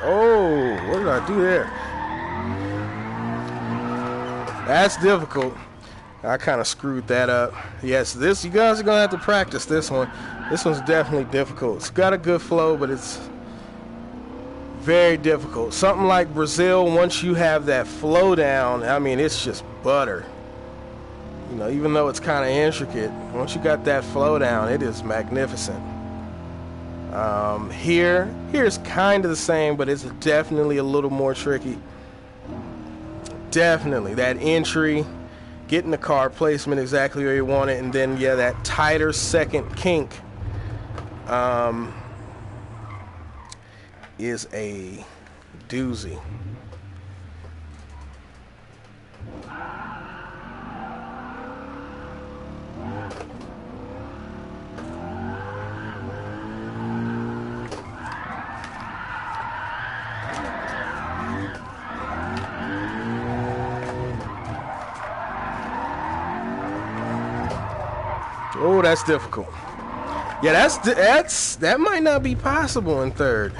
[SPEAKER 1] Oh, what did I do there? That's difficult. I kind of screwed that up. Yes, you guys are going to have to practice this one. This one's definitely difficult. It's got a good flow, but it's very difficult. Something like Brazil, once you have that flow down, I mean, it's just butter. You know, even though it's kind of intricate, once you got that flow down, it is magnificent. Here's kind of the same, but it's definitely a little more tricky. Definitely that entry, getting the car placement exactly where you want it, and then yeah, that tighter second kink is a doozy. Oh, that's difficult. Yeah, that might not be possible in third.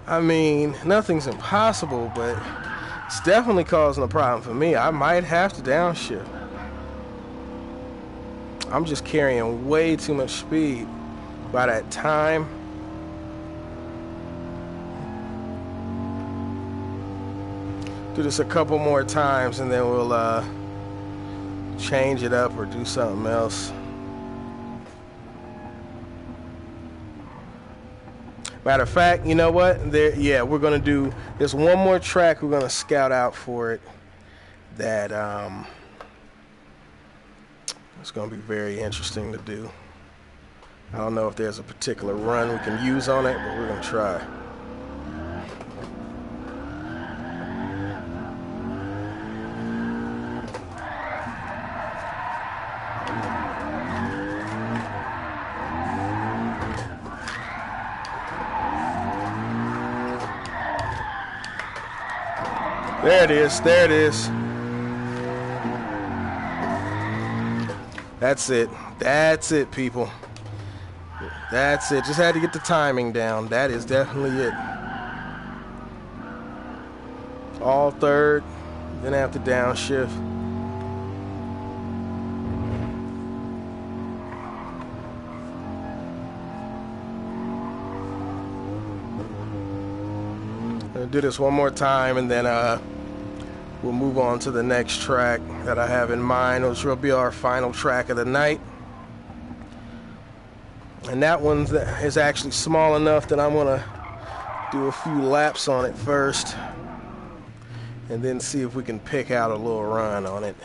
[SPEAKER 1] I mean, nothing's impossible, but it's definitely causing a problem for me. I might have to downshift. I'm just carrying way too much speed by that time. Do this a couple more times and then we'll change it up or do something else. Matter of fact, you know what? Yeah, we're gonna do this one more track. We're gonna scout out for it. That it's gonna be very interesting to do. I don't know if there's a particular run we can use on it, but we're gonna try. There it is. There it is. That's it. That's it, people. That's it. Just had to get the timing down. That is definitely it. All third, then have to downshift. I'll do this one more time and then we'll move on to the next track that I have in mind, which will be our final track of the night. And that one is actually small enough that I'm going to do a few laps on it first and then see if we can pick out a little run on it.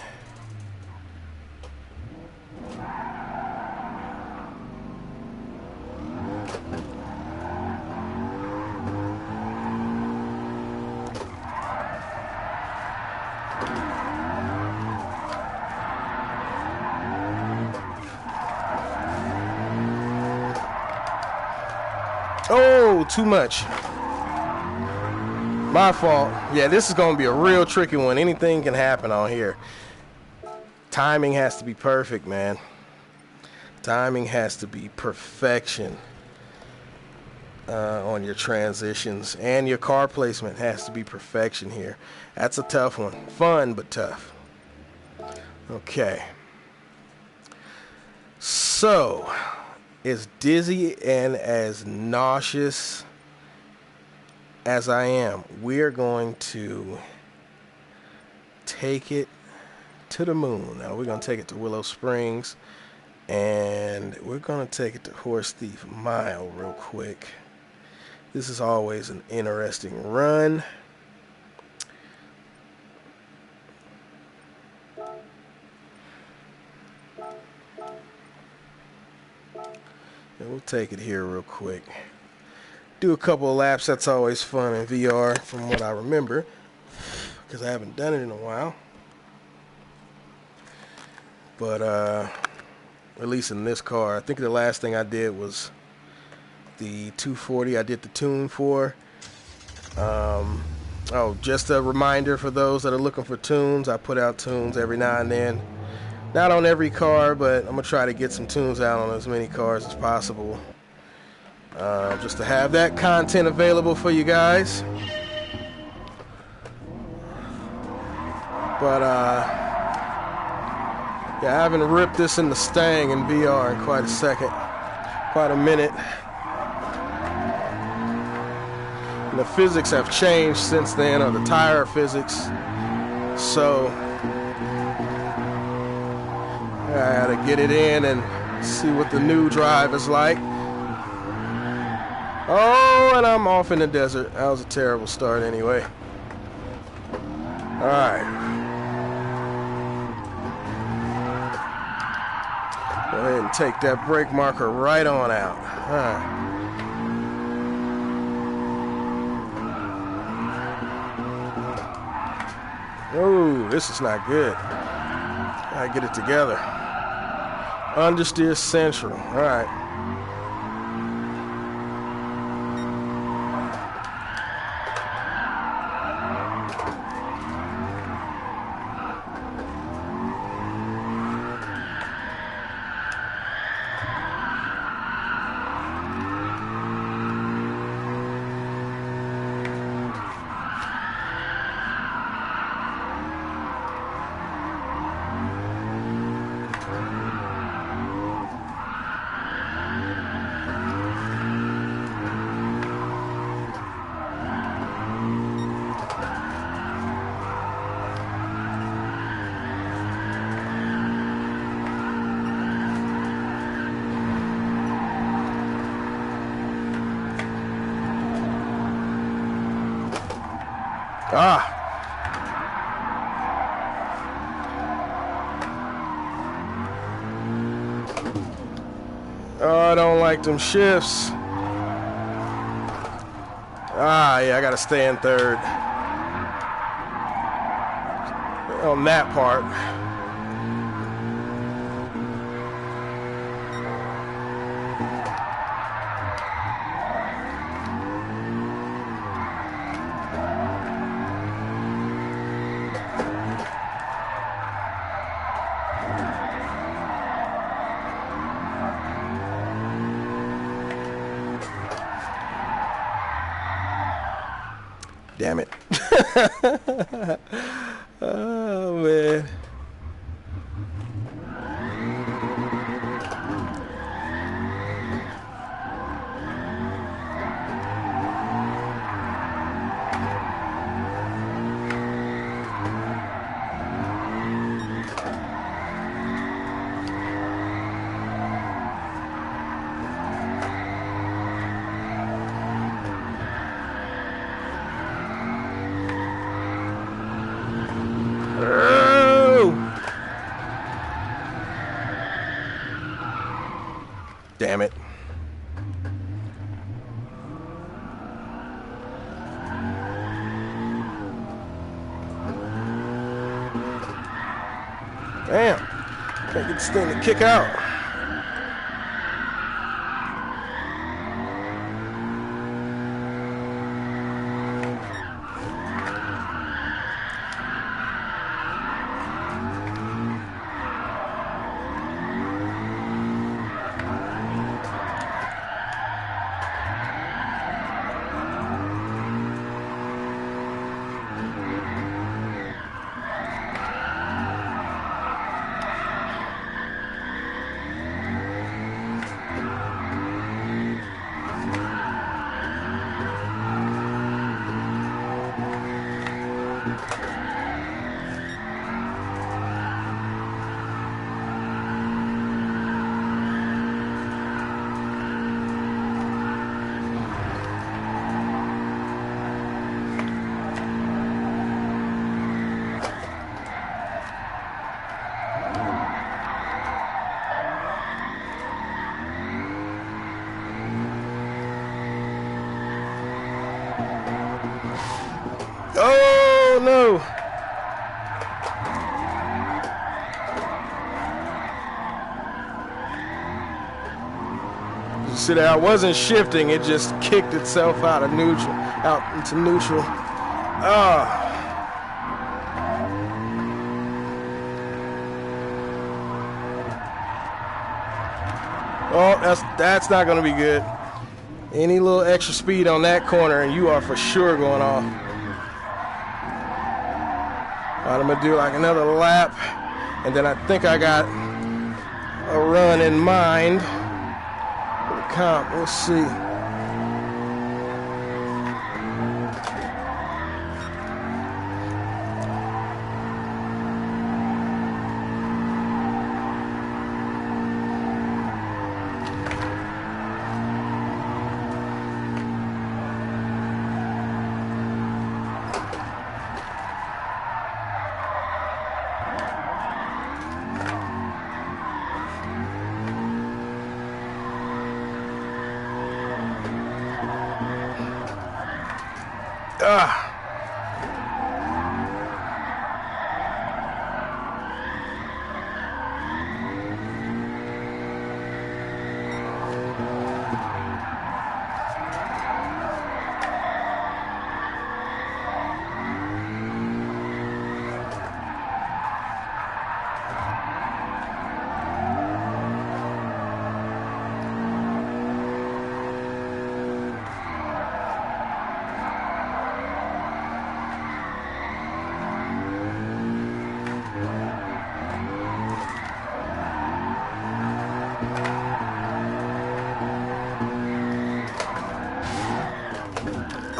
[SPEAKER 1] Oh, too much. My fault. Yeah, this is going to be a real tricky one. Anything can happen on here. Timing has to be perfect, man. Timing has to be perfection on your transitions. And your car placement has to be perfection here. That's a tough one. Fun, but tough. Okay. So, as dizzy and as nauseous as I am, we're going to take it to the moon. Now we're going to take it to Willow Springs, and we're going to take it to Horse Thief Mile real quick. This is always an interesting run. And we'll take it here real quick. Do a couple of laps. That's always fun in VR from what I remember, because I haven't done it in a while. But at least in this car, I think the last thing I did was the 240 I did the tune for. Oh, just a reminder for those that are looking for tunes. I put out tunes every now and then. Not on every car, but I'm going to try to get some tunes out on as many cars as possible. Just to have that content available for you guys. But, yeah, I haven't ripped this in the Stang in VR in quite a minute. And the physics have changed since then, or the tire physics. So I gotta get it in and see what the new drive is like. Oh, and I'm off in the desert. That was a terrible start anyway. Alright. Go ahead and take that brake marker right on out. Alright. Oh, this is not good. Gotta get it together. Understeer Central. Alright. Ah. Oh, I don't like them shifts. Ah, yeah, I got to stay in third on that part. Damn it. Oh, man. Damn it. Damn. Can't get this thing to kick out. Oh, no. You see that I wasn't shifting, it just kicked itself out of neutral, out into neutral. Ah. Oh, that's not going to be good. Any little extra speed on that corner and you are for sure going off. All right, I'm going to do like another lap, and then I think I got a run in mind for the comp. We'll see.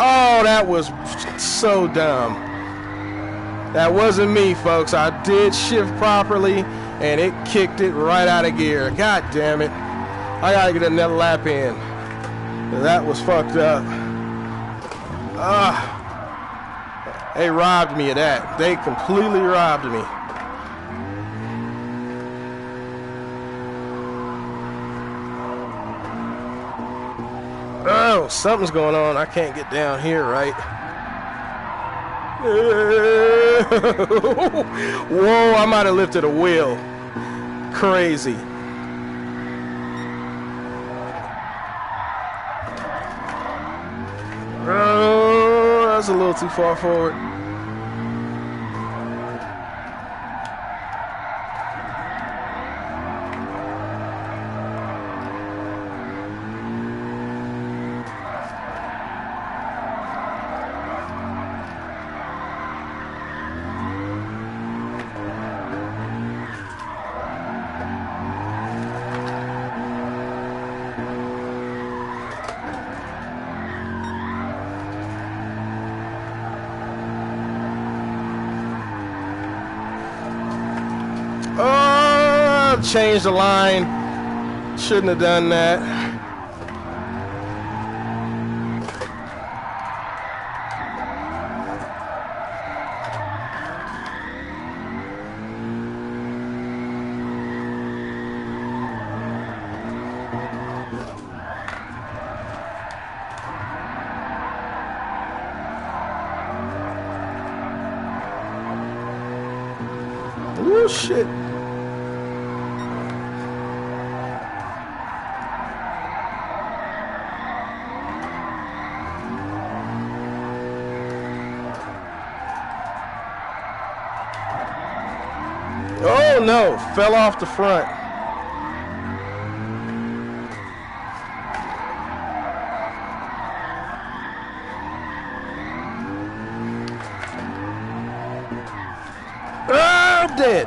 [SPEAKER 1] Oh, that was so dumb. That wasn't me, folks. I did shift properly, and it kicked it right out of gear. God damn it. I gotta get another lap in. That was fucked up. They robbed me of that. They completely robbed me. Oh, something's going on. I can't get down here, right? Whoa, I might have lifted a wheel. Crazy. Oh, that's a little too far forward. Oh, changed the line. Shouldn't have done that. Oh, shit. Oh no, fell off the front. Oh, I'm dead.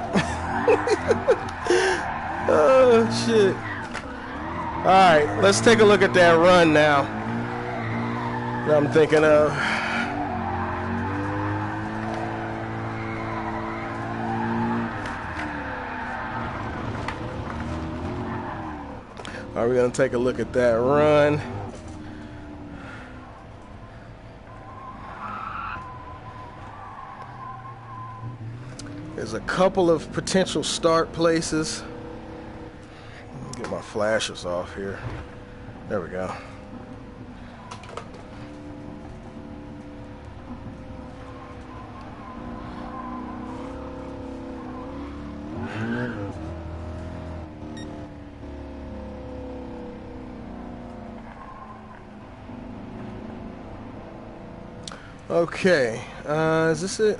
[SPEAKER 1] Oh shit. Alright, let's take a look at that run now that I'm thinking of. Are we going to take a look at that run? There's a couple of potential start places. Let me get my flashes off here. There we go. Okay, is this it?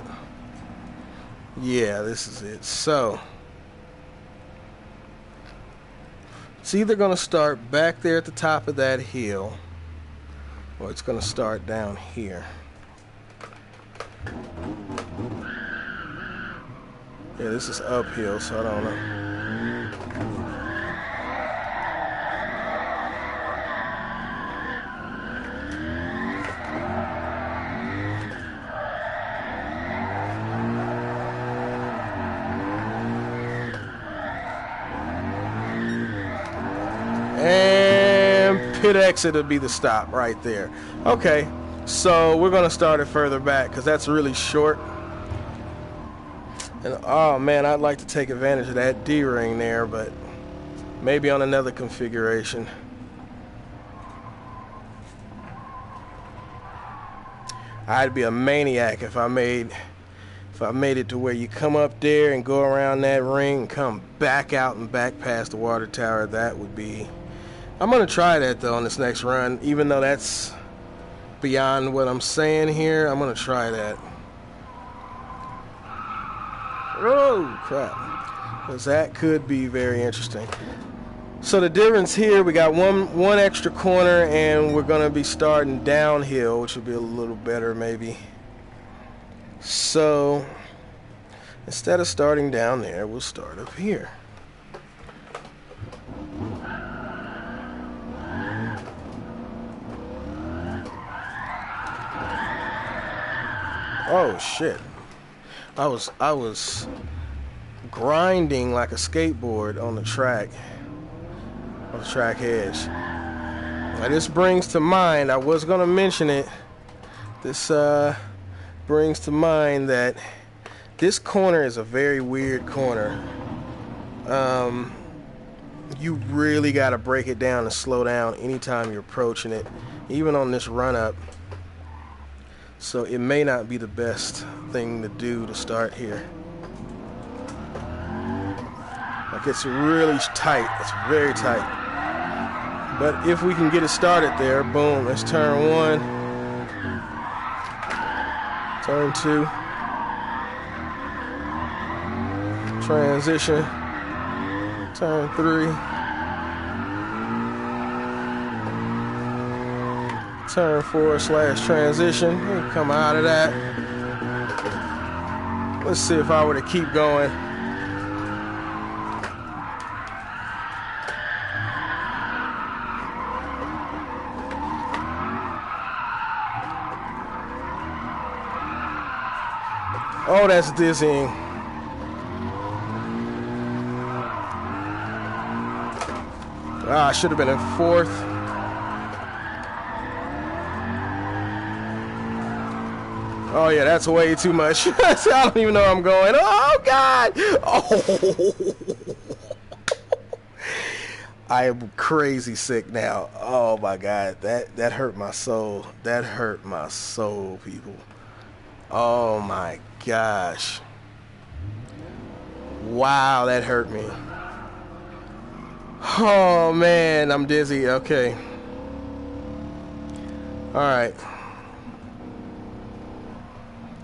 [SPEAKER 1] Yeah, this is it. So, it's either going to start back there at the top of that hill, or it's going to start down here. Yeah, this is uphill, so I don't know. And pit exit would be the stop right there. Okay, so we're going to start it further back because that's really short. And oh man, I'd like to take advantage of that D-ring there, but maybe on another configuration. I'd be a maniac if I made it to where you come up there and go around that ring and come back out and back past the water tower. That would be... I'm going to try that though on this next run, even though that's beyond what I'm saying here. I'm going to try that. Oh crap, because that could be very interesting. So the difference here, we got one extra corner, and we're going to be starting downhill, which would be a little better maybe. So instead of starting down there, we'll start up here. Oh shit. I was grinding like a skateboard on the track edge. Now this brings to mind, I was gonna mention it, this brings to mind that this corner is a very weird corner. You really got to break it down and slow down anytime you're approaching it, even on this run up. So it may not be the best thing to do to start here. Like, it's really tight. It's very tight. But if we can get it started there, boom, let's turn 1, turn 2, transition, turn 3, turn 4/transition, and come out of that. Let's see if I were to keep going. Oh, that's dizzying. I should have been in 4th. Oh yeah, that's way too much. I don't even know where I'm going. Oh God! Oh, I am crazy sick now. Oh my God, that hurt my soul. That hurt my soul, people. Oh my gosh. Wow, that hurt me. Oh man, I'm dizzy. Okay. All right.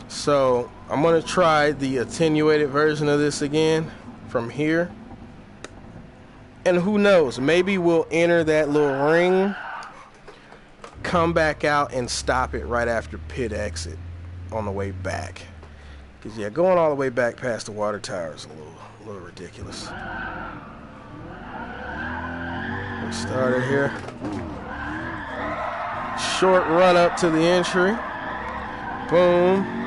[SPEAKER 1] So I'm gonna try the attenuated version of this again from here. And who knows, maybe we'll enter that little ring, come back out and stop it right after pit exit on the way back. Because yeah, going all the way back past the water tower is a little ridiculous. We started here. Short run up to the entry. Boom.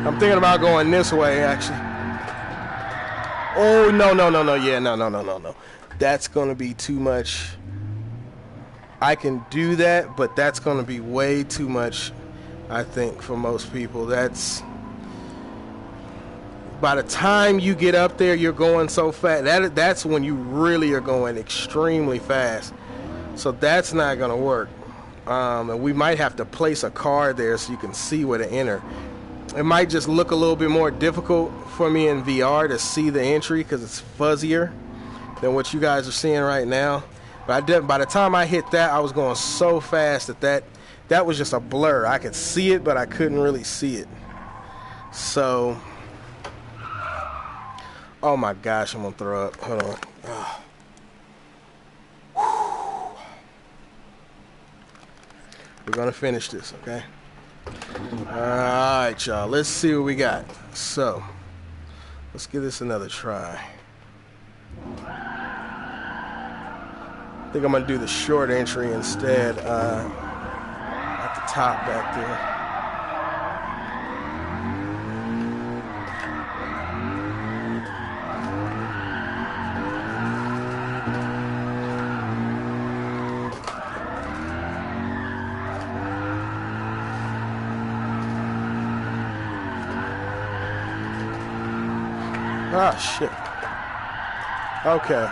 [SPEAKER 1] I'm thinking about going this way, actually. Oh, no. Yeah, no. That's going to be too much. I can do that, but that's going to be way too much, I think, for most people. That's... By the time you get up there, you're going so fast. That's when you really are going extremely fast. So that's not going to work. And we might have to place a car there so you can see where to enter. It might just look a little bit more difficult for me in VR to see the entry because it's fuzzier than what you guys are seeing right now. But by the time I hit that, I was going so fast that was just a blur. I could see it, but I couldn't really see it. So, oh my gosh, I'm going to throw up. Hold on. We're going to finish this, okay? Alright, y'all. Let's see what we got. So, let's give this another try. I think I'm going to do the short entry instead at the top back there. Ah, shit. Okay.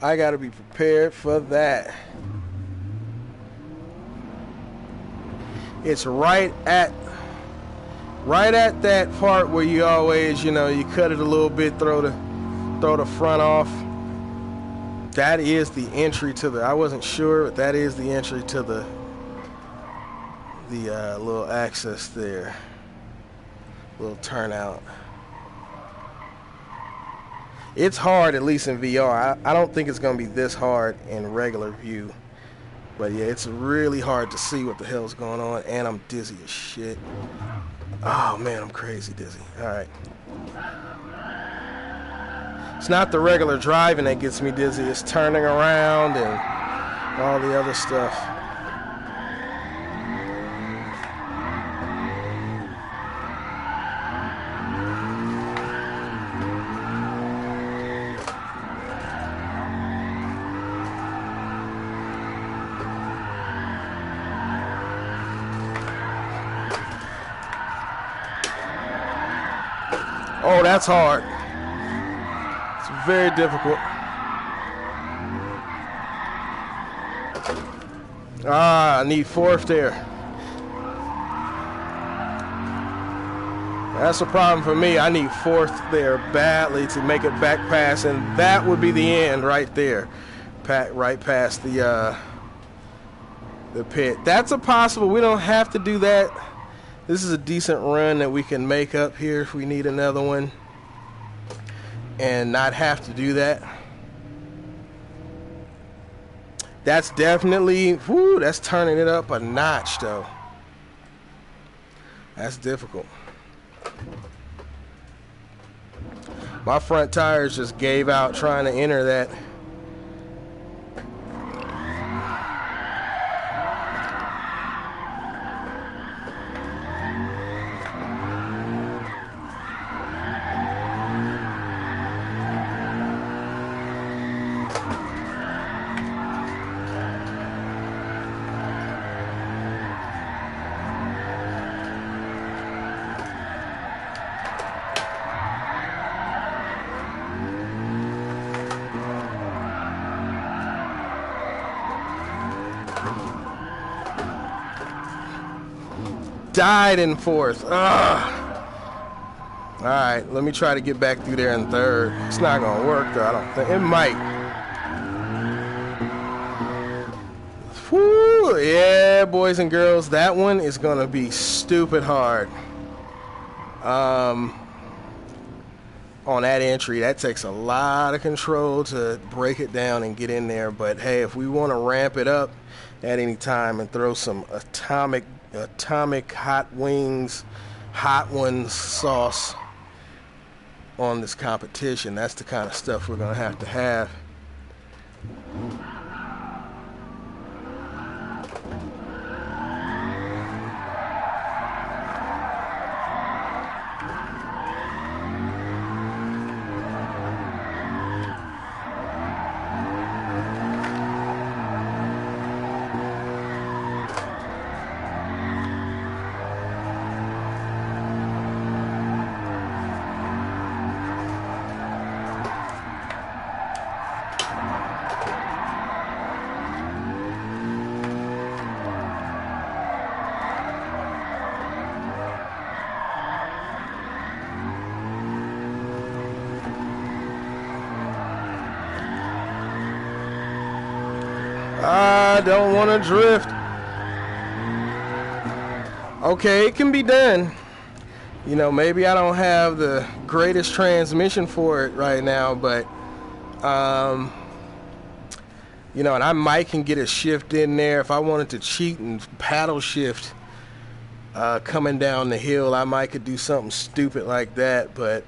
[SPEAKER 1] I gotta be prepared for that. It's right at that part where you always, you cut it a little bit, throw the front off. That is the entry to I wasn't sure, but that is the entry to the little access there. Little turnout. It's hard, at least in VR. I don't think it's going to be this hard in regular view. But yeah, it's really hard to see what the hell's going on. And I'm dizzy as shit. Oh man, I'm crazy dizzy. Alright. It's not the regular driving that gets me dizzy. It's turning around and all the other stuff. Oh, that's hard. It's very difficult. Ah, I need fourth there. That's a problem for me. I need fourth there badly to make it back pass, and that would be the end right there. Right past the pit. That's a possible. We don't have to do that. This is a decent run that we can make up here if we need another one and not have to do that. That's definitely, whoo, that's turning it up a notch though. That's difficult. My front tires just gave out trying to enter that. Died in fourth. Ugh. All right, let me try to get back through there in third. It's not going to work, though. I don't think. It might. Whew, yeah, boys and girls, that one is going to be stupid hard. On that entry, that takes a lot of control to break it down and get in there. But, hey, if we want to ramp it up at any time and throw some atomic hot wings, hot ones sauce on this competition, that's the kind of stuff we're going to have. I don't want to drift. Okay, it can be done. You know, maybe I don't have the greatest transmission for it right now, but you know, and I might can get a shift in there if I wanted to cheat and paddle shift coming down the hill. I might could do something stupid like that, but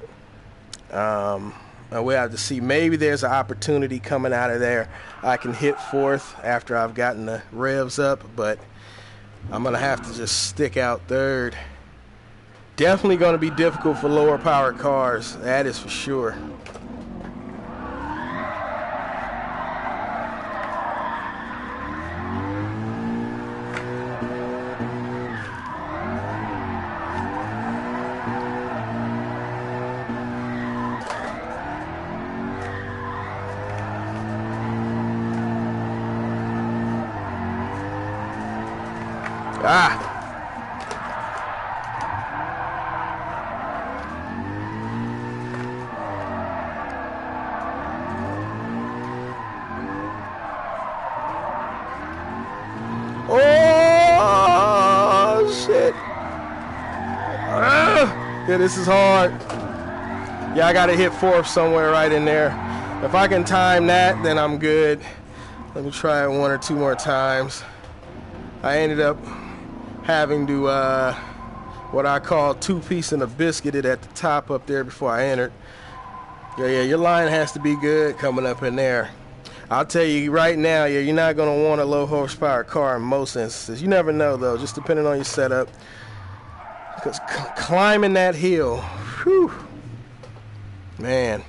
[SPEAKER 1] we'll have to see. Maybe there's an opportunity coming out of there. I can hit fourth after I've gotten the revs up, but I'm going to have to just stick out third. Definitely going to be difficult for lower power cars. That is for sure. Oh, shit. Yeah, this is hard. Yeah, I got to hit fourth somewhere right in there. If I can time that, then I'm good. Let me try it one or two more times. I ended up having to, what I call two-piece and a biscuited at the top up there before I entered. Yeah, your line has to be good coming up in there. I'll tell you right now, yeah, you're not going to want a low horsepower car in most instances. You never know, though, just depending on your setup. Because climbing that hill, whew, man.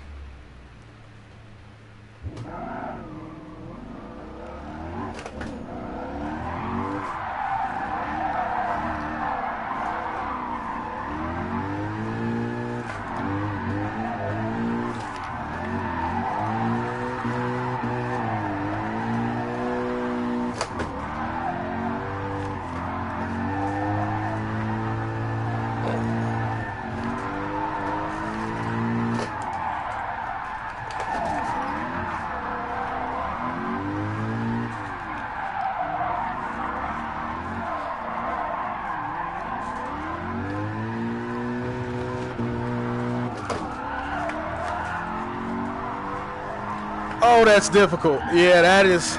[SPEAKER 1] Oh, that's difficult. Yeah, that is.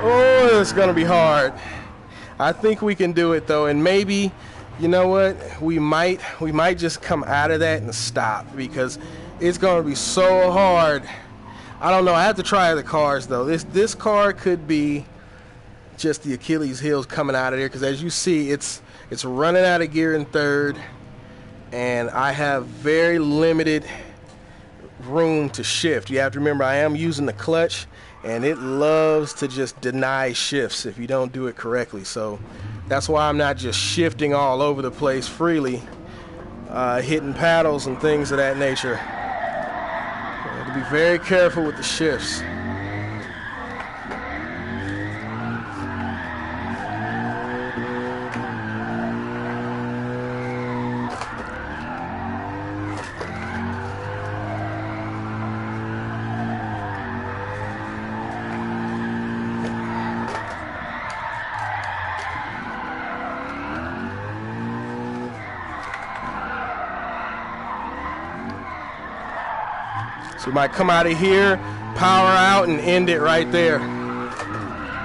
[SPEAKER 1] Oh, it's gonna be hard. I think we can do it though, and maybe, you know what? We might just come out of that and stop because it's gonna be so hard. I don't know. I have to try the cars though. This car could be just the Achilles heels coming out of there because as you see, it's running out of gear in third, and I have very limited room to shift. You have to remember I am using the clutch, and it loves to just deny shifts if you don't do it correctly. So that's why I'm not just shifting all over the place freely, hitting paddles and things of that nature. You have to be very careful with the shifts. So we might come out of here, power out, and end it right there.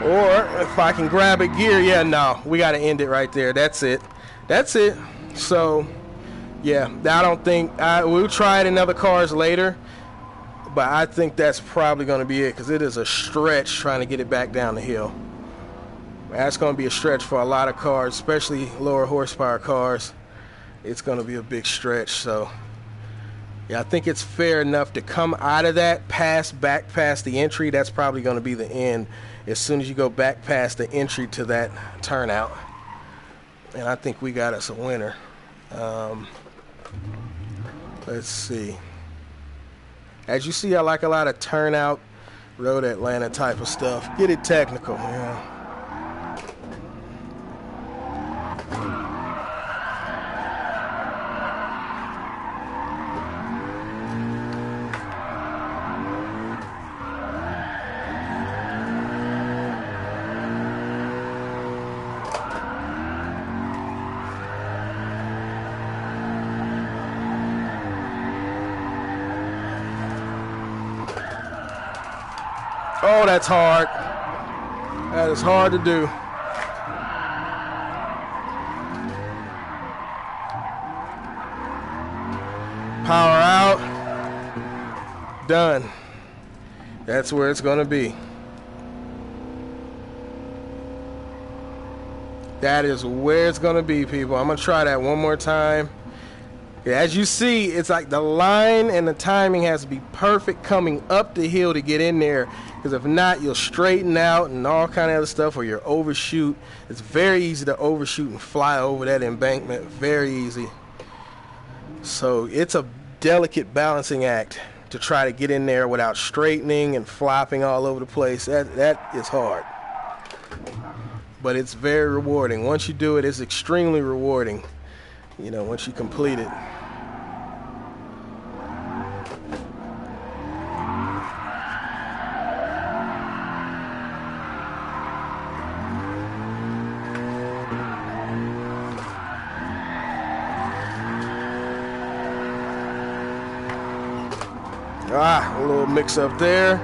[SPEAKER 1] Or if I can grab a gear, yeah, no, we got to end it right there. That's it. That's it. So, yeah, I don't think we'll try it in other cars later, but I think that's probably going to be it because it is a stretch trying to get it back down the hill. That's going to be a stretch for a lot of cars, especially lower horsepower cars. It's going to be a big stretch, so. Yeah, I think it's fair enough to come out of that, back past the entry. That's probably going to be the end as soon as you go back past the entry to that turnout. And I think we got us a winner. Let's see. As you see, I like a lot of turnout, road Atlanta type of stuff. Get it technical, yeah. Oh, that's hard. That is hard to do. Power out. Done. That's where it's going to be. That is where it's going to be, people. I'm going to try that one more time. As you see, it's like the line and the timing has to be perfect coming up the hill to get in there, because if not, you'll straighten out and all kind of other stuff, or you'll overshoot. It's very easy to overshoot and fly over that embankment. Very easy. So it's a delicate balancing act to try to get in there without straightening and flopping all over the place. That is hard. But it's very rewarding. Once you do it, it's extremely rewarding. You know, once you complete it. A little mix up there.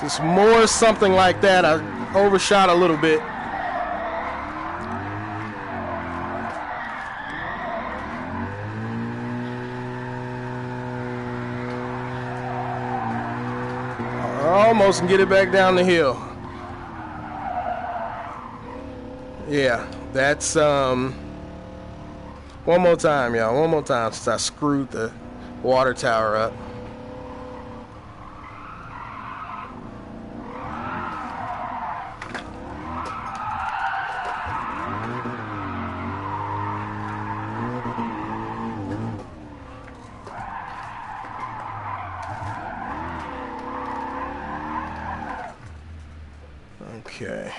[SPEAKER 1] It's more something like that. I overshot a little bit. Almost can get it back down the hill. Yeah, that's one more time, y'all. One more time since I screwed the water tower up. Okay.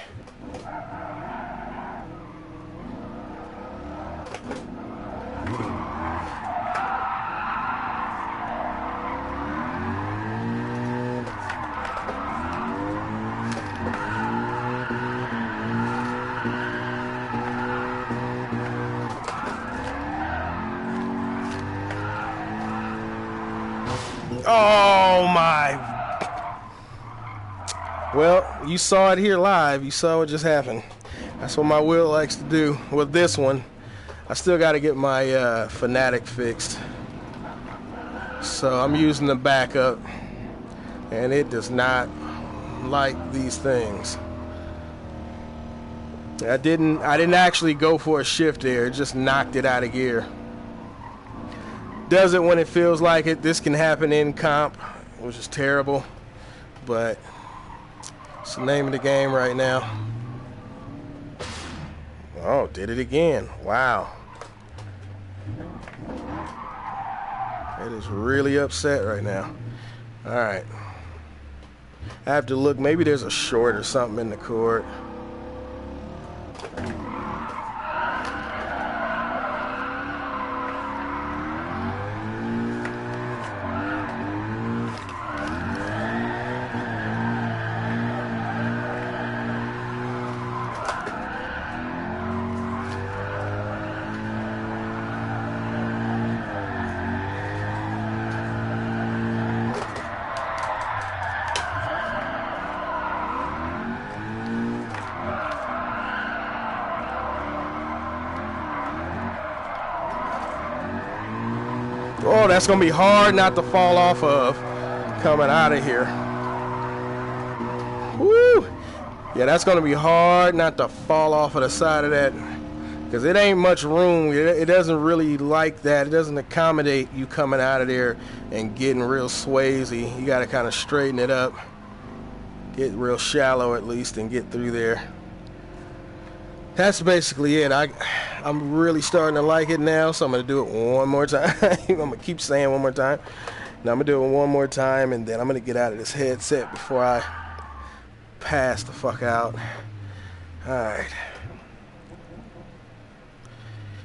[SPEAKER 1] Oh my. Well, you saw it here live. You saw what just happened. That's what my wheel likes to do with this one. I still got to get my Fanatic fixed. So I'm using the backup, and it does not like these things. I didn't actually go for a shift there. It just knocked it out of gear. Does it when it feels like it. This can happen in comp, which is terrible, but it's the name of the game right now. Oh, did it again. Wow. It is really upset right now. All right. I have to look. Maybe there's a short or something in the cord. Oh, that's going to be hard not to fall off of coming out of here. Woo! Yeah, that's going to be hard not to fall off of the side of that, because it ain't much room. It doesn't really like that. It doesn't accommodate you coming out of there and getting real swazy. You got to kind of straighten it up, get real shallow at least, and get through there. That's basically it. I'm really starting to like it now, so I'm going to do it one more time. I'm going to keep saying one more time. Now I'm going to do it one more time, and then I'm going to get out of this headset before I pass the fuck out. Alright.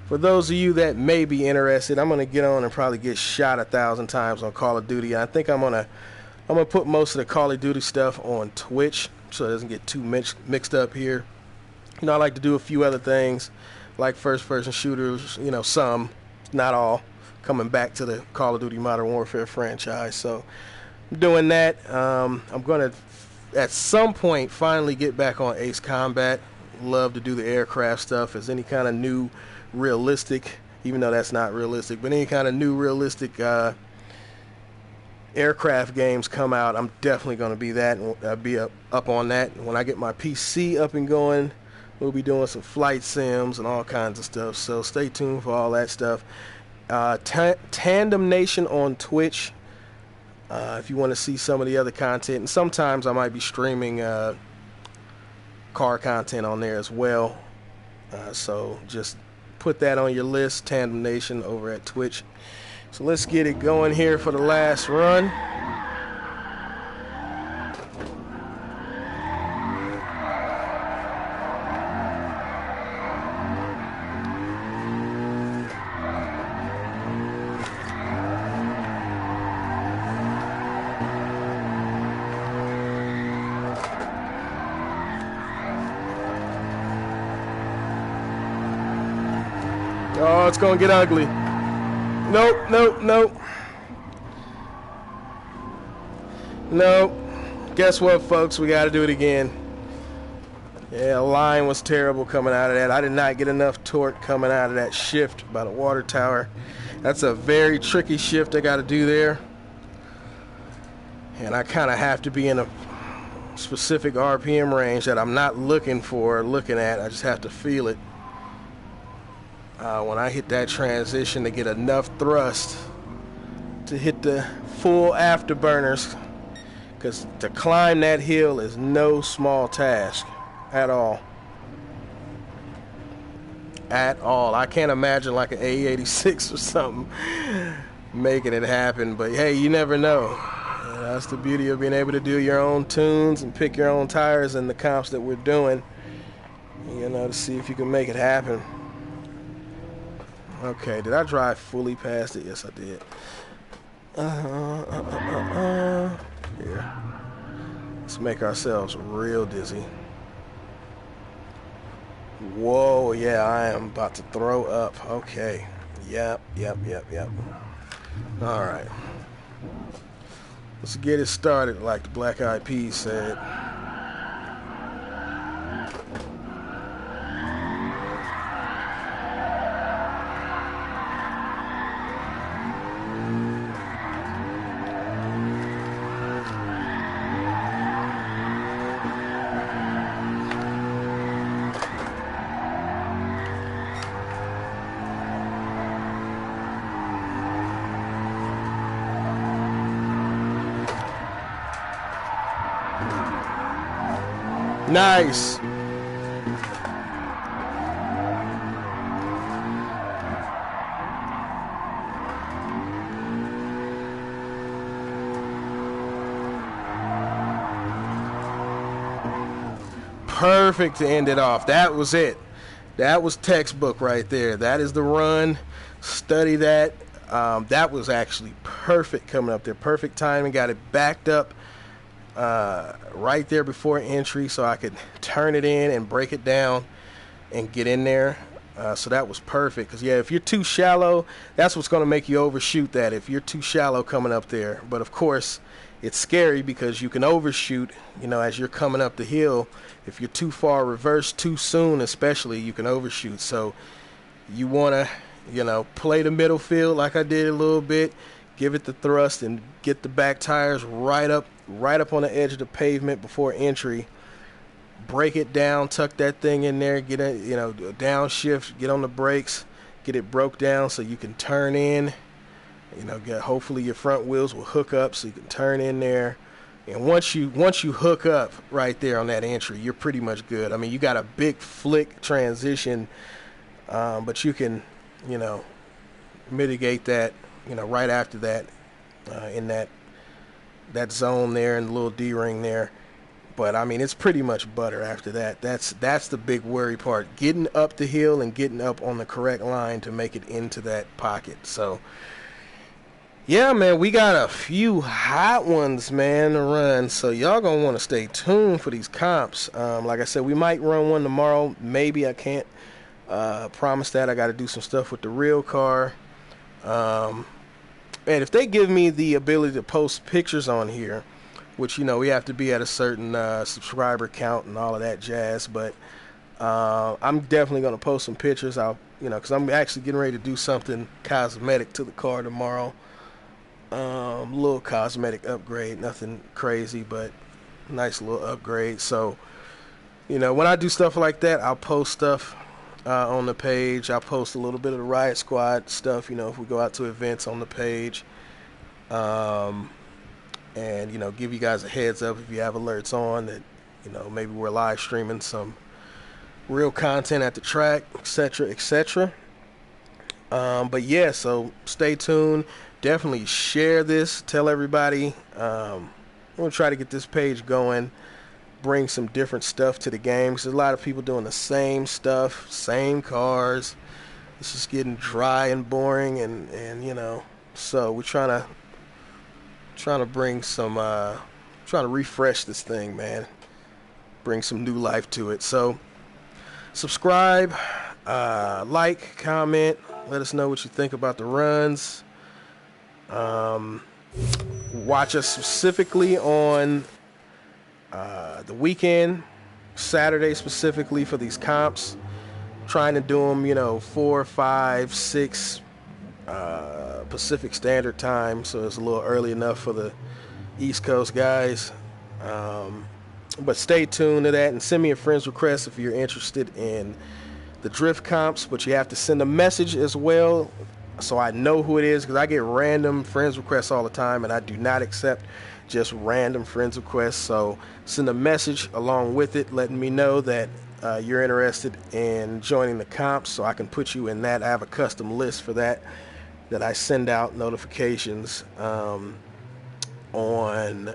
[SPEAKER 1] For those of you that may be interested, I'm going to get on and probably get shot 1,000 times on Call of Duty. I think I'm going to put most of the Call of Duty stuff on Twitch so it doesn't get too mixed up here. You know, I like to do a few other things, like first-person shooters, you know, some, not all, coming back to the Call of Duty Modern Warfare franchise. So I'm doing that. I'm going to, at some point, finally get back on Ace Combat. Love to do the aircraft stuff. As any kind of new realistic, even though that's not realistic, but any kind of new realistic aircraft games come out, I'm definitely going to be up on that. When I get my PC up and going, we'll be doing some flight sims and all kinds of stuff, so stay tuned for all that stuff. Tandem Nation on Twitch, if you want to see some of the other content, and sometimes I might be streaming car content on there as well, so just put that on your list, Tandem Nation over at Twitch. So let's get it going here for the last run. Oh, it's gonna get ugly. Nope, nope, nope. Nope. Guess what, folks? We gotta do it again. Yeah, line was terrible coming out of that. I did not get enough torque coming out of that shift by the water tower. That's a very tricky shift I gotta do there. And I kind of have to be in a specific RPM range that I'm not looking at. I just have to feel it. When I hit that transition to get enough thrust to hit the full afterburners, because to climb that hill is no small task at all. At all. I can't imagine like an A86 or something making it happen, but hey, you never know. That's the beauty of being able to do your own tunes and pick your own tires in the comps that we're doing, you know, to see if you can make it happen. Okay, did I drive fully past it? Yes, I did. Here. Let's make ourselves real dizzy. Whoa, yeah, I am about to throw up. Okay. Yep. All right. Let's get it started, like the Black Eyed Peas said. Nice. Perfect to end it off. That was it. That was textbook right there. That is the run. Study that. That was actually perfect coming up there. Perfect timing. Got it backed up right there before entry so I could turn it in and break it down and get in there. So that was perfect. Because, yeah, if you're too shallow, that's what's going to make you overshoot that, if you're too shallow coming up there. But, of course, it's scary because you can overshoot, as you're coming up the hill. If you're too far reverse too soon, especially, you can overshoot. So you want to, play the middle field like I did a little bit, give it the thrust, and get the back tires right up on the edge of the pavement before entry. Break it down, tuck that thing in there, get it, downshift, get on the brakes, get it broke down so you can turn in. Hopefully your front wheels will hook up so you can turn in there. And once you hook up right there on that entry, you're pretty much good. I mean, you got a big flick transition, but you can, mitigate that, right after that, in that zone there and the little D-ring there. But, I mean, it's pretty much butter after that. That's the big worry part, getting up the hill and getting up on the correct line to make it into that pocket. So, yeah, man, we got a few hot ones, man, to run. So y'all going to want to stay tuned for these comps. Like I said, we might run one tomorrow. Maybe. I can't promise that. I got to do some stuff with the real car. And if they give me the ability to post pictures on here, which, we have to be at a certain subscriber count and all of that jazz. But I'm definitely going to post some pictures. Because I'm actually getting ready to do something cosmetic to the car tomorrow. Little cosmetic upgrade, nothing crazy, but nice little upgrade. So, when I do stuff like that, I'll post stuff on the page. I'll post a little bit of the Riot Squad stuff, if we go out to events on the page. And, give you guys a heads up if you have alerts on that, maybe we're live streaming some real content at the track, etc., etc. But yeah, so stay tuned. Definitely share this. Tell everybody. I'm going to try to get this page going. Bring some different stuff to the game. Because there's a lot of people doing the same stuff. Same cars. It's just getting dry and boring. And so we're trying to bring some... trying to refresh this thing, man. Bring some new life to it. So subscribe. Like. Comment. Let us know what you think about the runs. Watch us specifically on the weekend, Saturday specifically for these comps. Trying to do them, 4, 5, 6 Pacific Standard Time, so it's a little early enough for the East Coast guys. But stay tuned to that and send me a friend's request if you're interested in the drift comps. But you have to send a message as well, so I know who it is, because I get random friends requests all the time, and I do not accept just random friends requests. So send a message along with it letting me know that you're interested in joining the comps, so I can put you in that. I have a custom list for that I send out notifications on when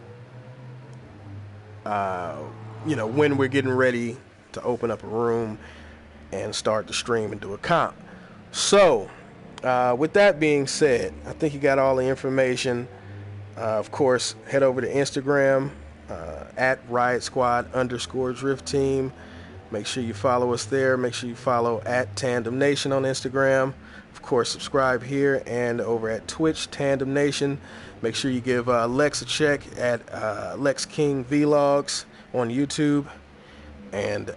[SPEAKER 1] we're getting ready to open up a room and start the stream and do a comp. So with that being said, I think you got all the information. Of course, head over to Instagram at Riot Squad _Drift Team. Make sure you follow us there. Make sure you follow at Tandem Nation on Instagram. Of course, subscribe here and over at Twitch, Tandem Nation. Make sure you give Lex a check at Lex King Vlogs on YouTube. And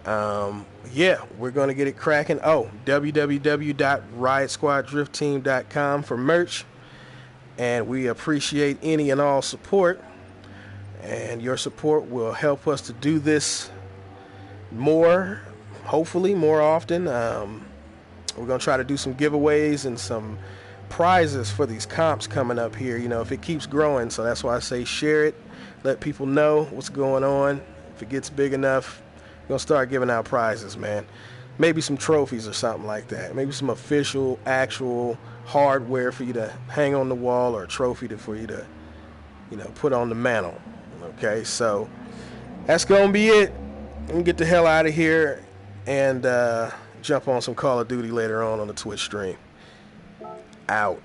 [SPEAKER 1] yeah, we're going to get it cracking. Oh, www.riotsquaddriftteam.com for merch. And we appreciate any and all support. And your support will help us to do this more, hopefully more often. We're going to try to do some giveaways and some prizes for these comps coming up here, you know, if it keeps growing. So that's why I say share it, let people know what's going on. If it gets big enough, we're going to start giving out prizes, man. Maybe some trophies or something like that. Maybe some official, actual hardware for you to hang on the wall, or a trophy for you to, you know, put on the mantle. Okay, so that's going to be it. Let me get the hell out of here and jump on some Call of Duty later on the Twitch stream. Out.